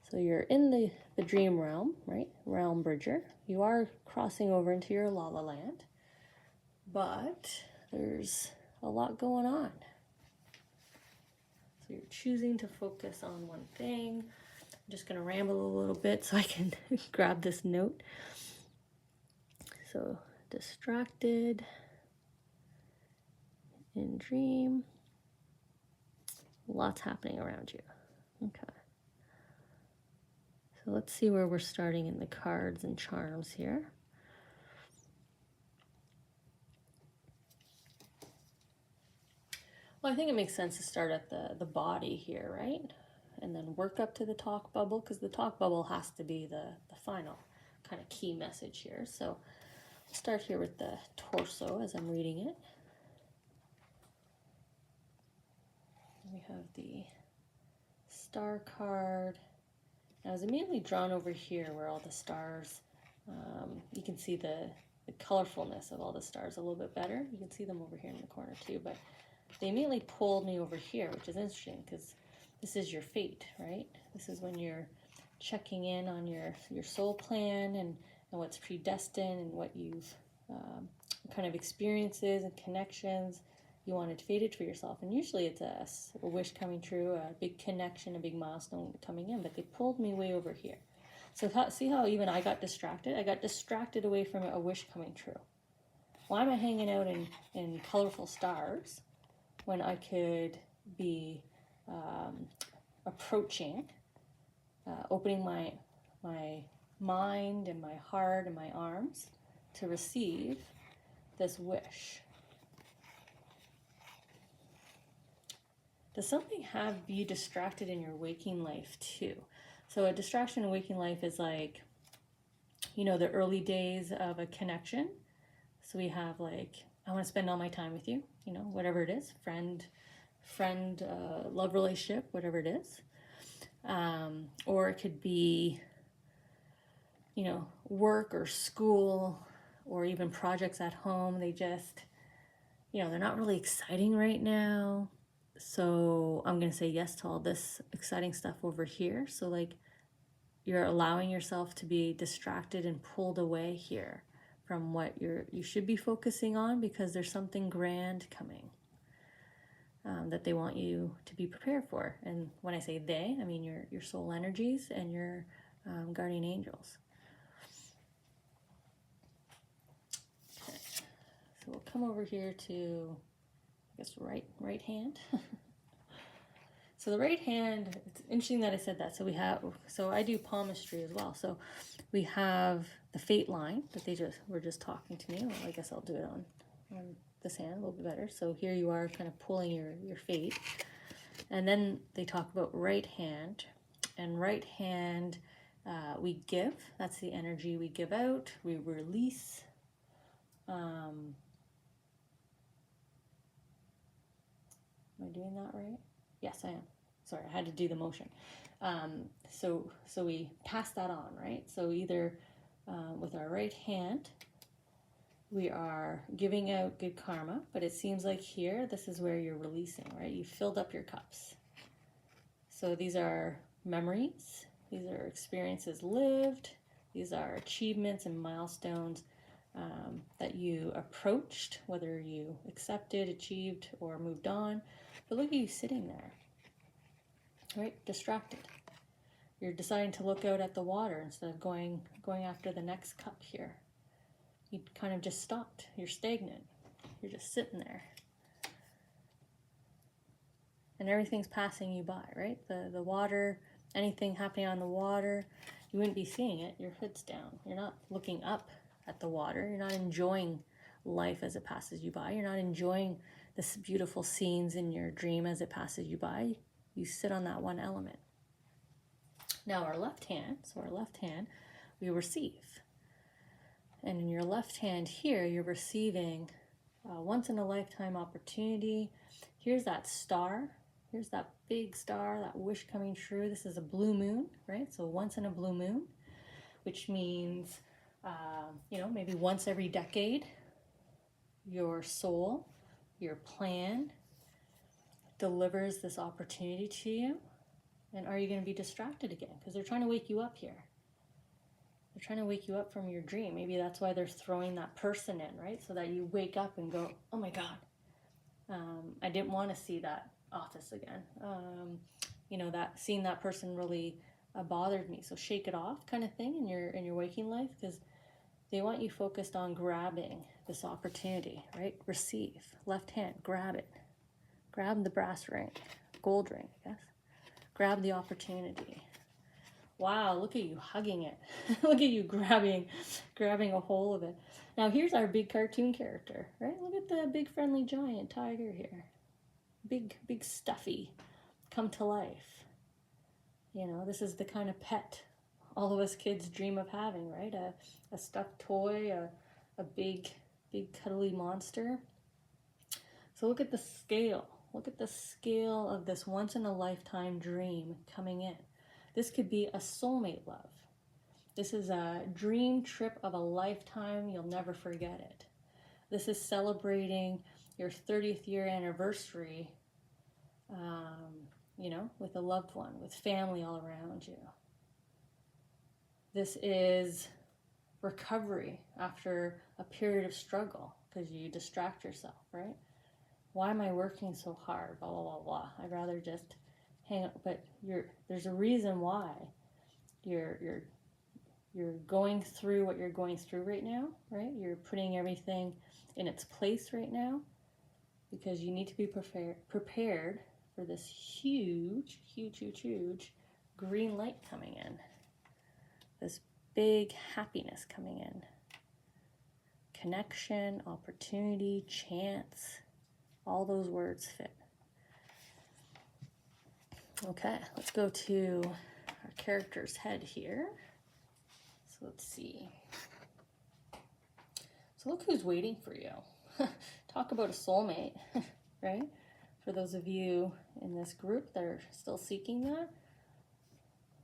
So you're in the dream realm, right? Realm bridger. You are crossing over into your la la land, but there's a lot going on. So you're choosing to focus on one thing. I'm just going to ramble a little bit so I can grab this note. So distracted in dream. Lots happening around you. Okay. So let's see where we're starting in the cards and charms here. Well, I think it makes sense to start at the body here, right? And then work up to the talk bubble, because the talk bubble has to be the final kind of key message here. So I'll start here with the torso as I'm reading it. We have the star card. I was immediately drawn over here where all the stars, you can see the colorfulness of all the stars a little bit better. You can see them over here in the corner too, but they immediately pulled me over here, which is interesting because this is your fate, right? This is when you're checking in on your soul plan and what's predestined and what you've kind of experiences and connections you wanted fated for yourself. And usually it's a wish coming true, a big connection, a big milestone coming in, but they pulled me way over here. So see how even I got distracted? I got distracted away from a wish coming true. Why am I hanging out in colorful stars when I could be approaching, opening my mind and my heart and my arms to receive this wish? Does something have you distracted in your waking life too? So a distraction in waking life is like, you know, the early days of a connection. So we have like, I want to spend all my time with you, you know, whatever it is, friend, love relationship, whatever it is. Or it could be, you know, work or school or even projects at home. They just, you know, they're not really exciting right now. So I'm going to say yes to all this exciting stuff over here. So like you're allowing yourself to be distracted and pulled away here from what you should be focusing on, because there's something grand coming that they want you to be prepared for. And when I say they, I mean your soul energies and your guardian angels. Okay. So we'll come over here to, I guess, right hand. So the right hand, it's interesting that I said that. So I do palmistry as well. So we have the fate line that they were just talking to me. Well, I guess I'll do it on this hand a little bit better. So here you are kind of pulling your fate. And then they talk about right hand. And right hand, we give. That's the energy we give out. We release. Am I doing that right? Yes, I am. Sorry, I had to do the motion. So we pass that on, right? So either with our right hand, we are giving out good karma, but it seems like here, this is where you're releasing, right? You filled up your cups. So these are memories. These are experiences lived. These are achievements and milestones that you approached, whether you accepted, achieved, or moved on. But look at you sitting there, right? Distracted. You're deciding to look out at the water instead of going after the next cup here. You kind of just stopped. You're stagnant. You're just sitting there. And everything's passing you by, right? The water, anything happening on the water, you wouldn't be seeing it. Your hood's down. You're not looking up at the water. You're not enjoying life as it passes you by. You're not enjoying this beautiful scenes in your dream as it passes you by. You sit on that one element. Now our left hand, we receive. And in your left hand here, you're receiving a once-in-a-lifetime opportunity. Here's that star. Here's that big star, that wish coming true. This is a blue moon, right? So once in a blue moon, which means, maybe once every decade, your soul, your plan delivers this opportunity to you. And are you going to be distracted again? Because they're trying to wake you up here. They're trying to wake you up from your dream. Maybe that's why they're throwing that person in, right? So that you wake up and go, oh my God, I didn't want to see that office again. You know, that seeing that person really bothered me. So shake it off kind of thing in your waking life, because they want you focused on grabbing this opportunity, right? Receive, left hand, grab it. Grab the brass ring, gold ring, I guess. Grab the opportunity. Wow, look at you hugging it. Look at you grabbing a hold of it. Now here's our big cartoon character, right? Look at the big friendly giant tiger here. Big stuffy, come to life. You know, this is the kind of pet all of us kids dream of having, right? A stuffed toy, a big cuddly monster. So look at the scale. Look at the scale of this once in a lifetime dream coming in. This could be a soulmate love. This is a dream trip of a lifetime. You'll never forget it. This is celebrating your 30th year anniversary, you know, with a loved one, with family all around you. This is recovery after a period of struggle because you distract yourself, right? Why am I working so hard? Blah, blah, blah, blah. I'd rather just hang up. But there's a reason why you're going through what you're going through right now, right? You're putting everything in its place right now because you need to be prepared for this huge green light coming in. This big happiness coming in. Connection, opportunity, chance. All those words fit. Okay, let's go to our character's head here. So let's see. So look who's waiting for you. Talk about a soulmate, right? For those of you in this group that are still seeking that,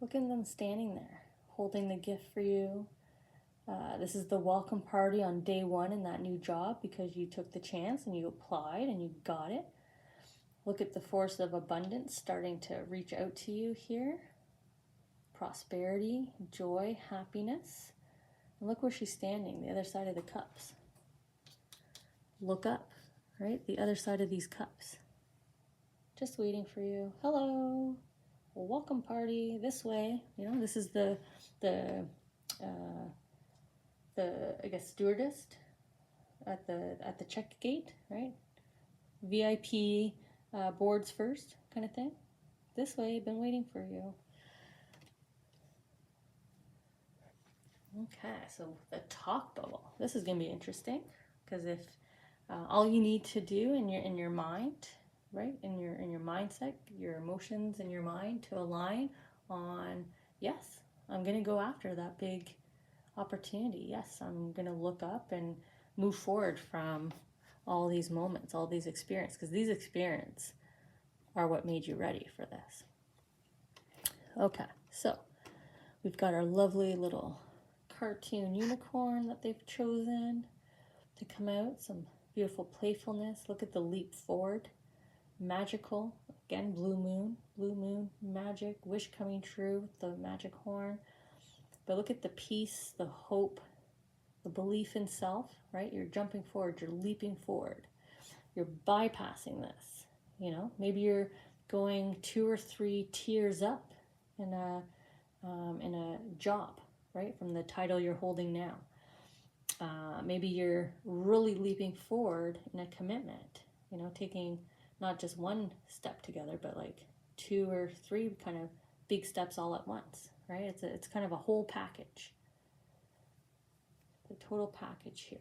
look at them standing there, holding the gift for you. This is the welcome party on day one in that new job because you took the chance and you applied and you got it. Look at the force of abundance starting to reach out to you here. Prosperity, joy, happiness. And look where she's standing, the other side of the cups. Look up, right? The other side of these cups. Just waiting for you. Hello. Well, welcome party this way. You know, this is the I guess stewardess at the check gate, right? VIP boards first kind of thing. This way, been waiting for you. Okay, so the talk bubble. This is going to be interesting because if all you need to do in your mind, right, in your mindset, your emotions in your mind to align on, yes, I'm going to go after that big opportunity. Yes, I'm going to look up and move forward from all these moments, all these experiences, because these experiences are what made you ready for this. Okay, so we've got our lovely little cartoon unicorn that they've chosen to come out. Some beautiful playfulness. Look at the leap forward. Magical. Again, blue moon, magic, wish coming true with the magic horn. But look at the peace, the hope, the belief in self, right? You're jumping forward, you're leaping forward. You're bypassing this, you know? Maybe you're going 2 or 3 tiers up in a job, right? From the title you're holding now. Maybe you're really leaping forward in a commitment, you know, taking not just one step together, but like 2 or 3 kind of big steps all at once, right? It's kind of a whole package. The total package here.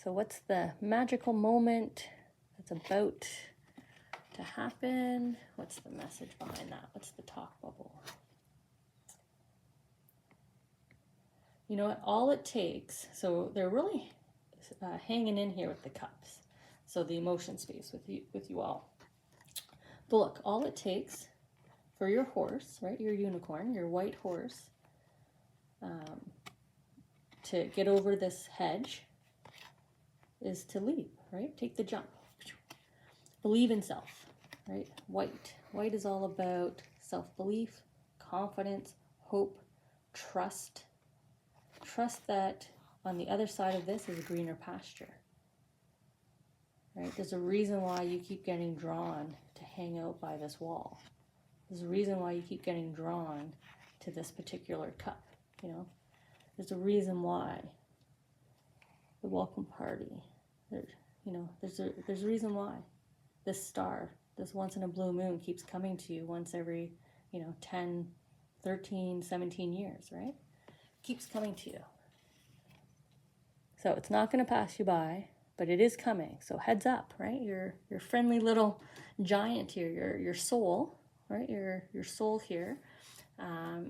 So what's the magical moment that's about to happen? What's the message behind that? What's the talk bubble? You know what? All it takes, so they're really hanging in here with the cups. So the emotion space with you all. But look, all it takes for your horse, right, your unicorn, your white horse, to get over this hedge is to leap, right? Take the jump. Believe in self, right? White is all about self-belief, confidence, hope, trust. Trust that on the other side of this is a greener pasture. Right? There's a reason why you keep getting drawn to hang out by this wall. There's a reason why you keep getting drawn to this particular cup, you know. There's a reason why. The welcome party. There's a reason why. This star, this once in a blue moon keeps coming to you once every, 10, 13, 17 years, right? Keeps coming to you. So it's not going to pass you by, but it is coming. So heads up, right? Your friendly little giant here, your soul, right? Your soul here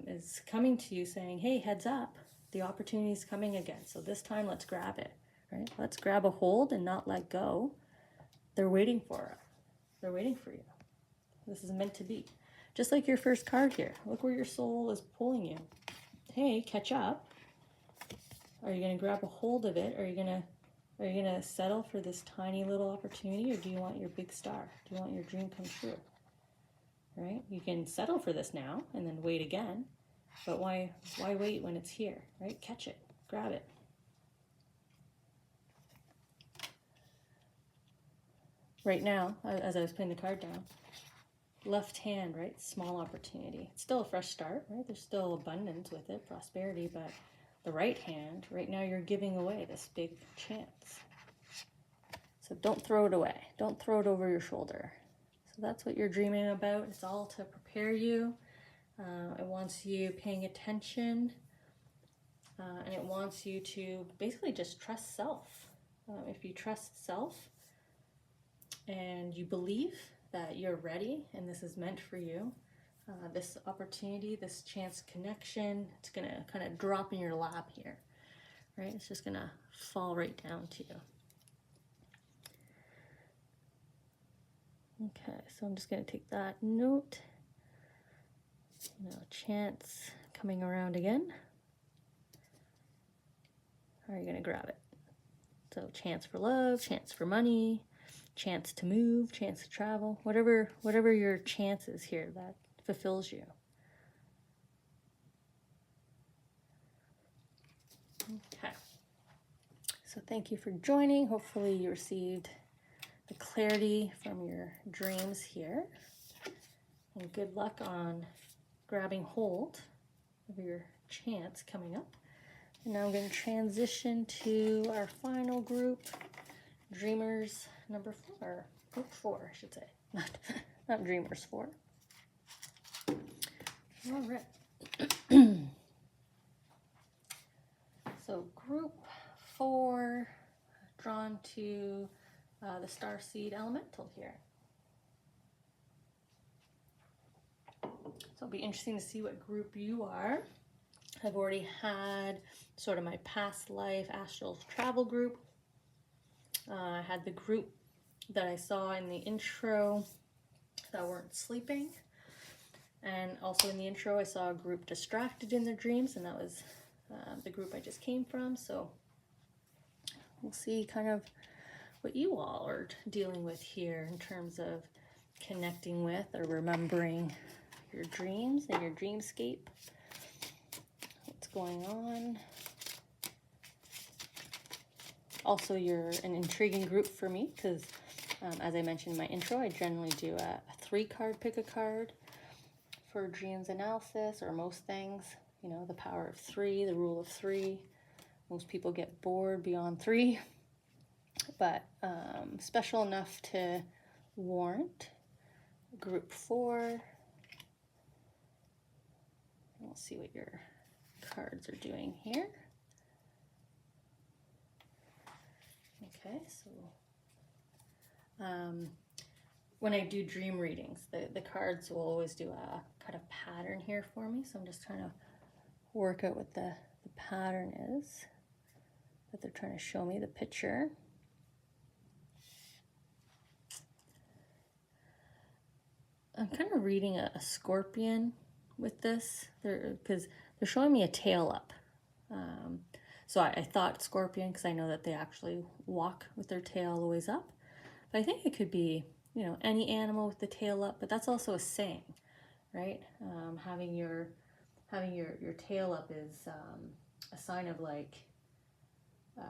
is coming to you saying, hey, heads up. The opportunity is coming again. So this time, let's grab it, right? Let's grab a hold and not let go. They're waiting for it. They're waiting for you. This is meant to be. Just like your first card here. Look where your soul is pulling you. Hey, catch up. Are you going to grab a hold of it? Are you going to settle for this tiny little opportunity, or do you want your big star? Do you want your dream come true? Right? You can settle for this now and then wait again. But why wait when it's here, right? Catch it, grab it. Right now, as I was putting the card down, left hand, right? Small opportunity. It's still a fresh start, right? There's still abundance with it, prosperity, but the right hand, right now you're giving away this big chance. So don't throw it away. Don't throw it over your shoulder. So that's what you're dreaming about. It's all to prepare you. It wants you paying attention, and it wants you to basically just trust self. If you trust self and you believe that you're ready and this is meant for you, this opportunity, this chance connection, it's going to kind of drop in your lap here, right? It's just going to fall right down to you. Okay, so I'm just going to take that note. Now, chance coming around again. How are you going to grab it? So chance for love, chance for money, chance to move, chance to travel, whatever your chance is here that fulfills you. Okay. So thank you for joining. Hopefully you received the clarity from your dreams here. And good luck on grabbing hold of your chance coming up. And now I'm going to transition to our final group, Dreamers number 4, group 4, I should say, not Dreamers 4. All right. So group 4, drawn to the starseed elemental here. So it'll be interesting to see what group you are. I've already had sort of my past life astral travel group. I had the group that I saw in the intro that weren't sleeping. And also in the intro, I saw a group distracted in their dreams, and that was the group I just came from. So we'll see kind of what you all are dealing with here in terms of connecting with or remembering your dreams and your dreamscape. What's going on? Also, you're an intriguing group for me because, as I mentioned in my intro, I generally do a 3-card pick a card for dreams analysis or most things. You know, the power of 3, the rule of 3. Most people get bored beyond 3, but special enough to warrant group 4. We'll see what your cards are doing here. Okay, so when I do dream readings, the cards will always do a kind of pattern here for me. So I'm just trying to work out what the pattern is that they're trying to show me, the picture. I'm kind of reading a scorpion with this, because they're showing me a tail up. So I thought scorpion because I know that they actually walk with their tail all the ways up. But I think it could be, you know, any animal with the tail up, but that's also a saying. right? Having your tail up is a sign of like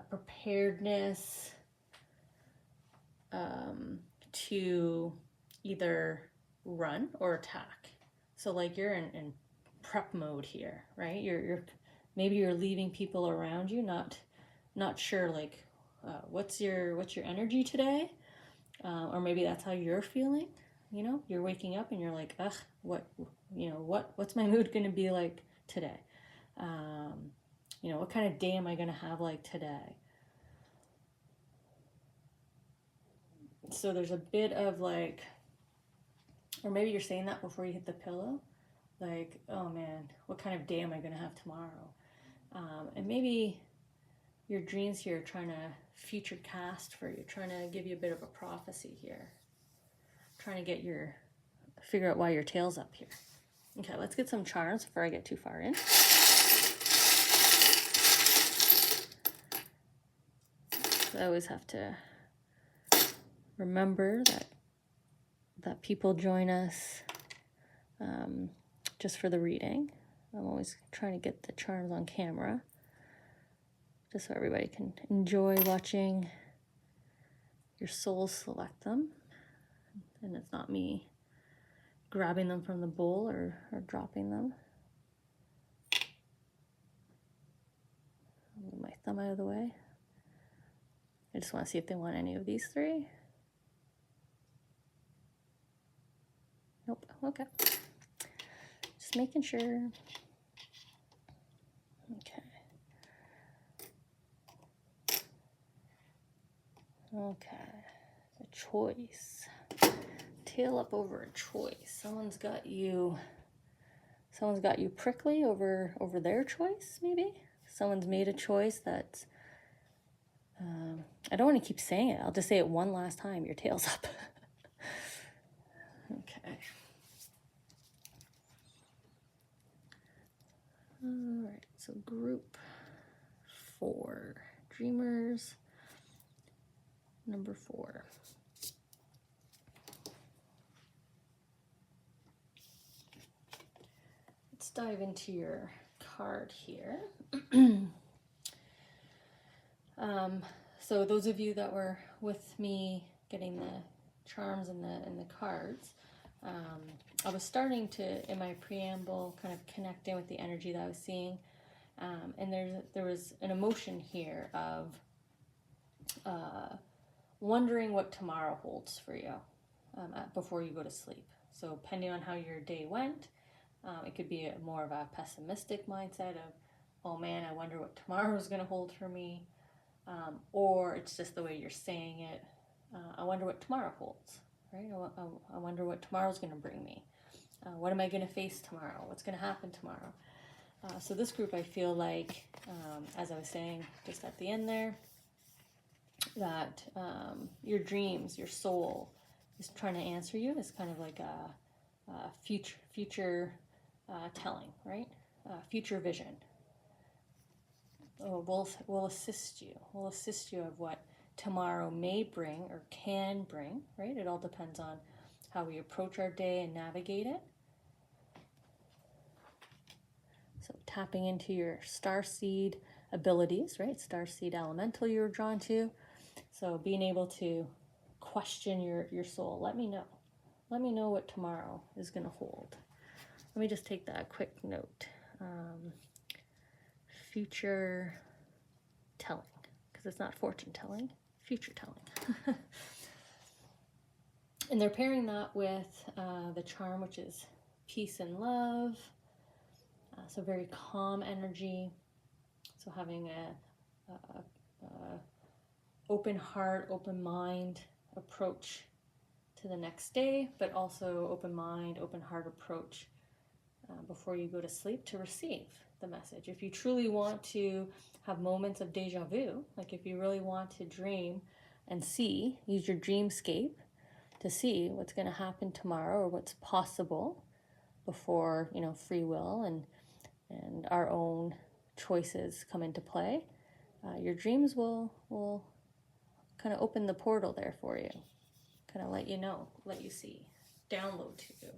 preparedness to either run or attack. So like you're in prep mode here, right? You're maybe you're leaving people around you, not sure like what's your energy today, or maybe that's how you're feeling. You know, you're waking up and you're like, ugh, what's my mood gonna be like today? What kind of day am I gonna have like today? So there's a bit of like, or maybe you're saying that before you hit the pillow, like, oh man, what kind of day am I gonna have tomorrow? And maybe your dreams here are trying to future cast for you, trying to give you a bit of a prophecy here, trying to figure out why your tail's up here. Okay, let's get some charms before I get too far in. I always have to remember that people join us just for the reading. I'm always trying to get the charms on camera, just so everybody can enjoy watching your soul select them. And it's not me grabbing them from the bowl or dropping them. I'll move my thumb out of the way. I just want to see if they want any of these three. Nope. Okay. Just making sure. Okay. Okay. A choice. Tail up over a choice. Someone's got you prickly over their choice, maybe? Someone's made a choice that I don't want to keep saying it. I'll just say it one last time. Your tail's up. Okay. All right. So group 4, dreamers, number 4. Let's dive into your card here. So those of you that were with me getting the charms and the cards, I was starting to, in my preamble, kind of connecting with the energy that I was seeing, and there was an emotion here of wondering what tomorrow holds for you before you go to sleep. So depending on how your day went, it could be more of a pessimistic mindset of, oh man, I wonder what tomorrow is going to hold for me. Or it's just the way you're saying it. I wonder what tomorrow holds, right? I wonder what tomorrow's going to bring me. What am I going to face tomorrow? What's going to happen tomorrow? So this group, I feel like, as I was saying just at the end there, that your dreams, your soul is trying to answer you. It's kind of like a future telling, right? Future vision. Will assist you. Will assist you of what tomorrow may bring or can bring, right? It all depends on how we approach our day and navigate it. So tapping into your starseed abilities, right? Starseed elemental you were drawn to. So being able to question your soul. Let me know. Let me know what tomorrow is going to hold. Let me just take that quick note. Future telling, because it's not fortune telling, future telling. And they're pairing that with the charm, which is peace and love. So very calm energy. So having a open heart, open mind approach to the next day, but also open mind, open heart approach before you go to sleep to receive the message. If you truly want to have moments of deja vu, like if you really want to dream and see, use your dreamscape to see what's going to happen tomorrow or what's possible before, free will and our own choices come into play, your dreams will kind of open the portal there for you, kind of let you know, let you see, download to you.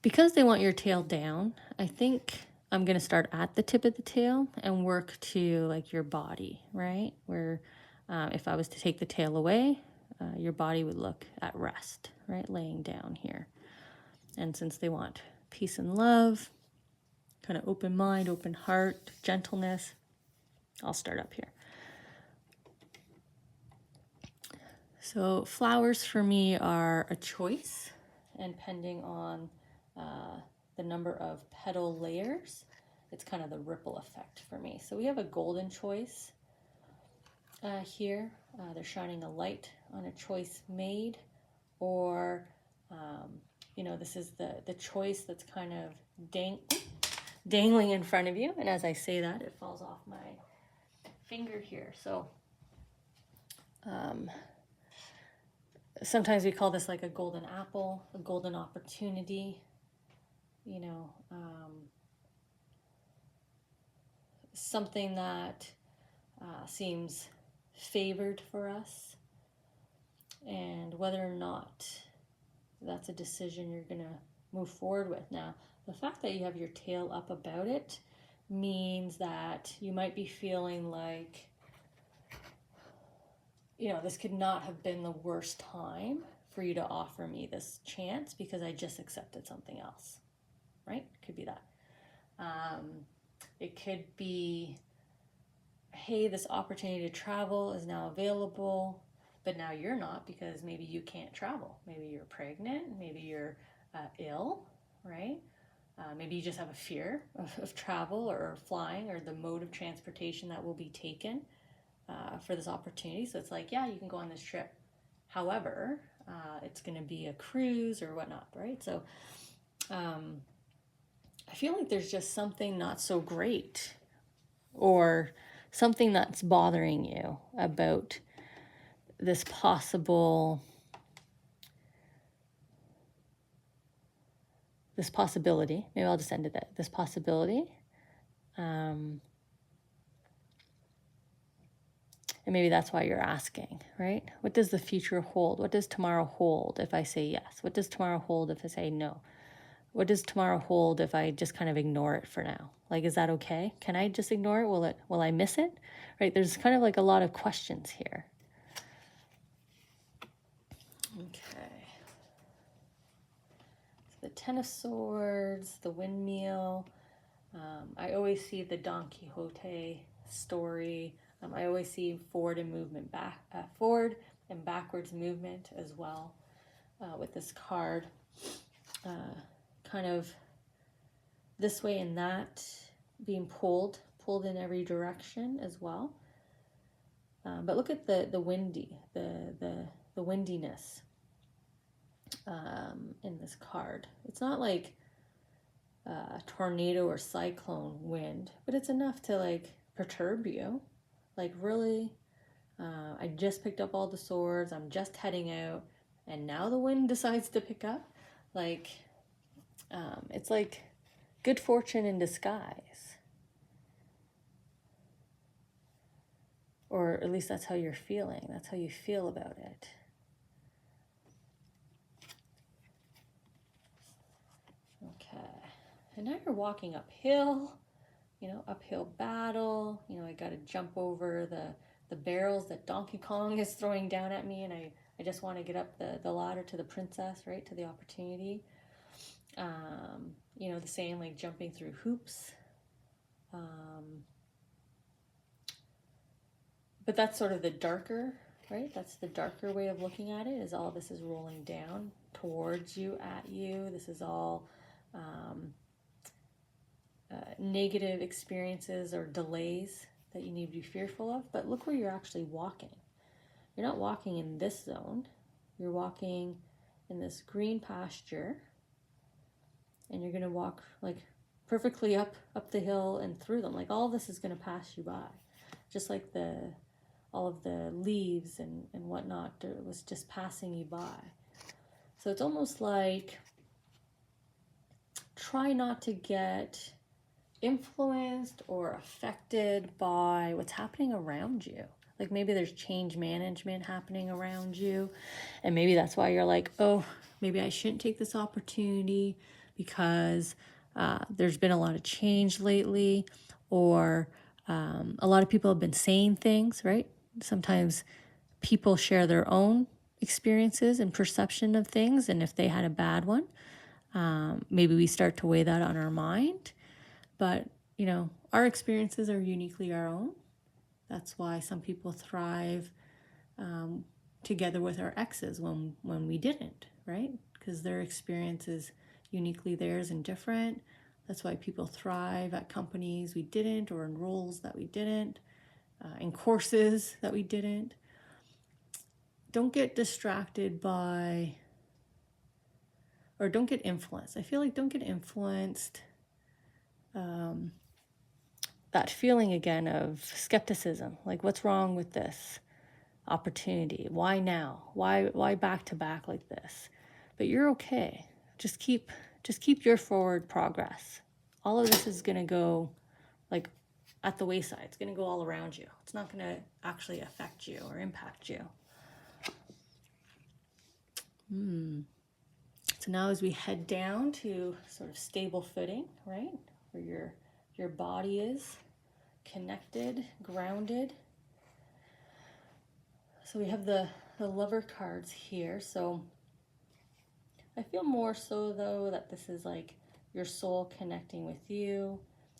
Because they want your tail down, I think I'm going to start at the tip of the tail and work to like your body, right? Where if I was to take the tail away, your body would look at rest, right? Laying down here. And since they want peace and love, kind of open mind, open heart, gentleness, I'll start up here. So flowers for me are a choice, and depending on the number of petal layers, it's kind of the ripple effect for me. So we have a golden choice here. They're shining a light on a choice made, or you know, this is the choice that's kind of dangling in front of you. And as I say that, it falls off my finger here. So sometimes we call this like a golden apple, a golden opportunity, you know, something that seems favored for us, and whether or not that's a decision you're going to move forward with. Now, the fact that you have your tail up about it means that you might be feeling like, you know, this could not have been the worst time for you to offer me this chance because I just accepted something else, right? Could be that. It could be, hey, this opportunity to travel is now available, but now you're not because maybe you can't travel. Maybe you're pregnant, maybe you're ill, right? Maybe you just have a fear of travel or flying or the mode of transportation that will be taken for this opportunity. So it's like, yeah, you can go on this trip. However, it's going to be a cruise or whatnot, right? So I feel like there's just something not so great or something that's bothering you about this possibility, maybe I'll just end it at this possibility. And maybe that's why you're asking, right? What does the future hold? What does tomorrow hold if I say yes? What does tomorrow hold if I say no? What does tomorrow hold if I just kind of ignore it for now? Like, is that okay? Can I just ignore it? Will I miss it? Right? There's kind of like a lot of questions here. Okay. So the Ten of Swords, the windmill. I always see the Don Quixote story. I always see forward and backwards movement as well with this card. Kind of this way and that, being pulled in every direction as well. But look at the windiness in this card. It's not like a tornado or cyclone wind, but it's enough to like perturb you. Like, really, I just picked up all the swords, I'm just heading out, and now the wind decides to pick up. Like, it's like good fortune in disguise. Or at least that's how you're feeling. That's how you feel about it. Okay. And now you're walking uphill, you know, uphill battle. You know, I got to jump over the barrels that Donkey Kong is throwing down at me, and I just want to get up the ladder to the princess, right, to the opportunity. You know, the saying, like, jumping through hoops. But that's sort of the darker, right? That's the darker way of looking at it, is all this is rolling down towards you, at you. This is all negative experiences or delays that you need to be fearful of. But look where you're actually walking. You're not walking in this zone. You're walking in this green pasture, and you're going to walk like perfectly up the hill and through them. Like, all this is going to pass you by, just like all of the leaves and whatnot, it was just passing you by. So it's almost like, try not to get influenced or affected by what's happening around you. Like, maybe there's change management happening around you, and maybe that's why you're like, oh, maybe I shouldn't take this opportunity. because there's been a lot of change lately, or a lot of people have been saying things, right? Sometimes people share their own experiences and perception of things, and if they had a bad one, maybe we start to weigh that on our mind. But, you know, our experiences are uniquely our own. That's why some people thrive together with our exes when we didn't, right? Because their experience is uniquely theirs and different. That's why people thrive at companies we didn't, or in roles that we didn't, in courses that we didn't. Don't get distracted by, or don't get influenced. I feel like don't get influenced. That feeling again of skepticism, like what's wrong with this opportunity? Why now? Why back to back like this? But you're okay. Just keep your forward progress. All of this is going to go like at the wayside. It's going to go all around you. It's not going to actually affect you or impact you. So now as we head down to sort of stable footing, right? Where your body is connected, grounded. So we have the Lover cards here. So I feel more so though that this is like your soul connecting with you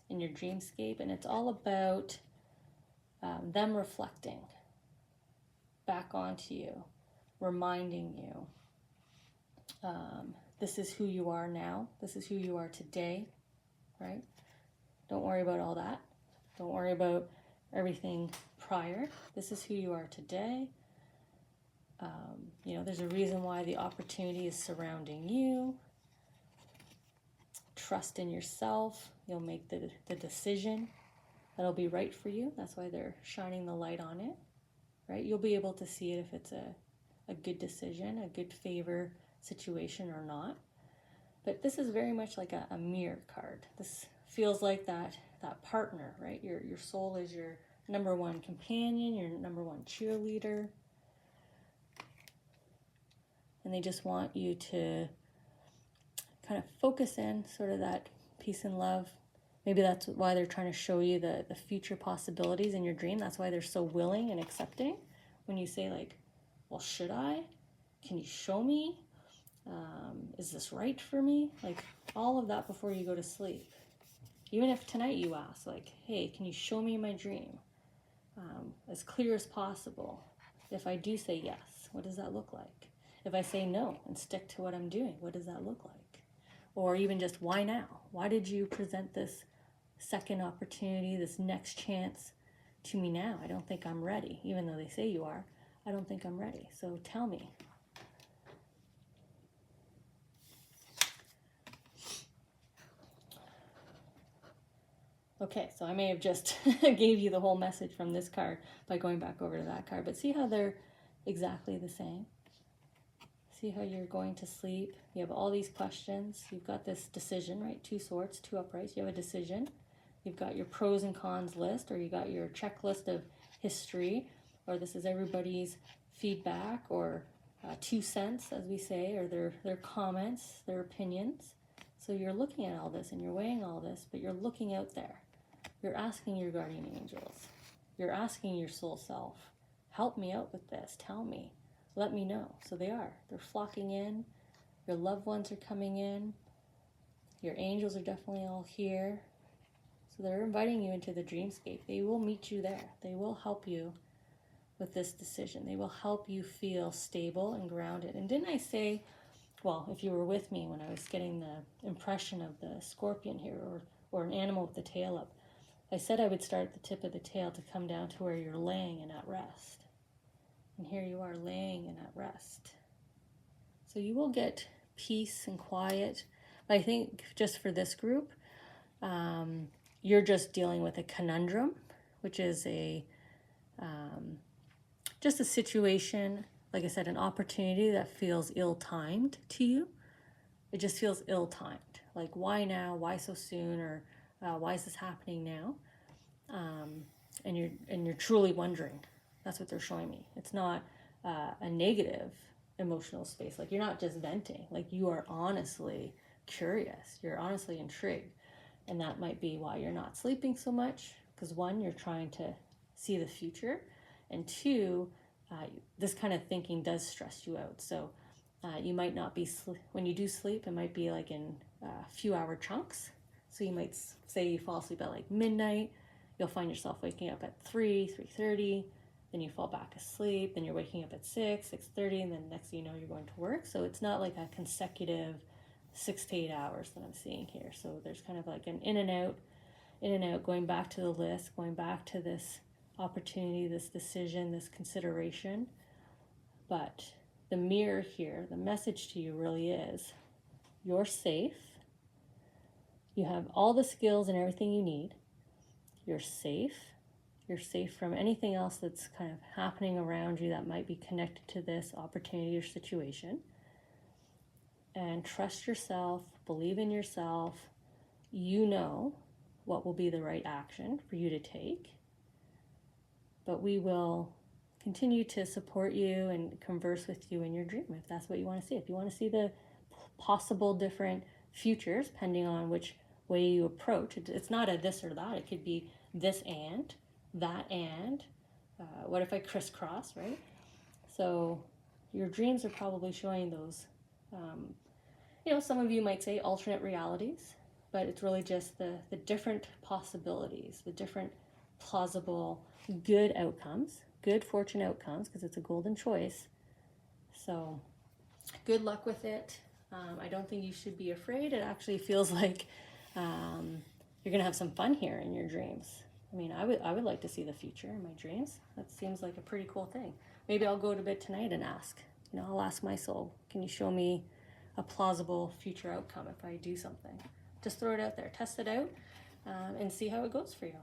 in your dreamscape, and it's all about them reflecting back onto you, reminding you this is who you are now, this is who you are today, right? Don't worry about all that. Don't worry about everything prior. This is who you are today. You know, there's a reason why the opportunity is surrounding you. Trust in yourself. You'll make the decision that'll be right for you. That's why they're shining the light on it, right? You'll be able to see it if it's a good decision, a good favor situation or not. But this is very much like a mirror card. This feels like that partner, right? Your soul is your number one companion, your number one cheerleader. And they just want you to kind of focus in sort of that peace and love. Maybe that's why they're trying to show you the future possibilities in your dream. That's why they're so willing and accepting. When you say like, well, should I? Can you show me? Is this right for me? Like all of that before you go to sleep. Even if tonight you ask like, hey, can you show me my dream? As clear as possible. If I do say yes, what does that look like? If I say no and stick to what I'm doing, what does that look like? Or even just why now? Why did you present this second opportunity, this next chance to me now? I don't think I'm ready. Even though they say you are, I don't think I'm ready. So tell me. Okay, so I may have just gave you the whole message from this card by going back over to that card, but see how they're exactly the same? See how you're going to sleep? You have all these questions. You've got this decision, right? 2 swords, 2 uprights. You have a decision. You've got your pros and cons list, or you got your checklist of history, or this is everybody's feedback, or 2 cents, as we say, or their comments, their opinions. So you're looking at all this and you're weighing all this, but you're looking out there. You're asking your guardian angels. You're asking your soul self, help me out with this. Tell me. Let me know. So they are. They're flocking in. Your loved ones are coming in. Your angels are definitely all here. So they're inviting you into the dreamscape. They will meet you there. They will help you with this decision. They will help you feel stable and grounded. And didn't I say, well, if you were with me when I was getting the impression of the scorpion here, or an animal with the tail up, I said I would start at the tip of the tail to come down to where you're laying and at rest. And here you are laying and at rest. So you will get peace and quiet. But I think just for this group, you're just dealing with a conundrum, which is just a situation, like I said, an opportunity that feels ill-timed to you. It just feels ill-timed. Like, why now? Why so soon? Or why is this happening now? And you're truly wondering. That's what they're showing me. It's not a negative emotional space. Like, you're not just venting. Like, you are honestly curious, you're honestly intrigued. And that might be why you're not sleeping so much, because one, you're trying to see the future, and two, this kind of thinking does stress you out. So you might not be, when you do sleep, it might be like in a few hour chunks. So you might say you fall asleep at like midnight, you'll find yourself waking up at 3:30, then you fall back asleep, then you're waking up at 6:30, and then next thing you know, you're going to work. So it's not like a consecutive 6 to 8 hours that I'm seeing here. So there's kind of like an in and out, going back to the list, going back to this opportunity, this decision, this consideration. But the mirror here, the message to you really is, you're safe. You have all the skills and everything you need. You're safe. You're safe from anything else that's kind of happening around you that might be connected to this opportunity or situation. And trust yourself, believe in yourself. You know what will be the right action for you to take. But we will continue to support you and converse with you in your dream if that's what you want to see. If you want to see the possible different futures, depending on which way you approach, it's not a this or that. It could be this and, that and, what if I crisscross, right? So your dreams are probably showing those, some of you might say alternate realities, but it's really just the different possibilities, the different plausible good outcomes, good fortune outcomes, because it's a golden choice. So good luck with it. I don't think you should be afraid. It actually feels like you're going to have some fun here in your dreams. I mean, I would like to see the future in my dreams. That seems like a pretty cool thing. Maybe I'll go to bed tonight and ask. I'll ask my soul, can you show me a plausible future outcome if I do something? Just throw it out there, test it out, and see how it goes for you.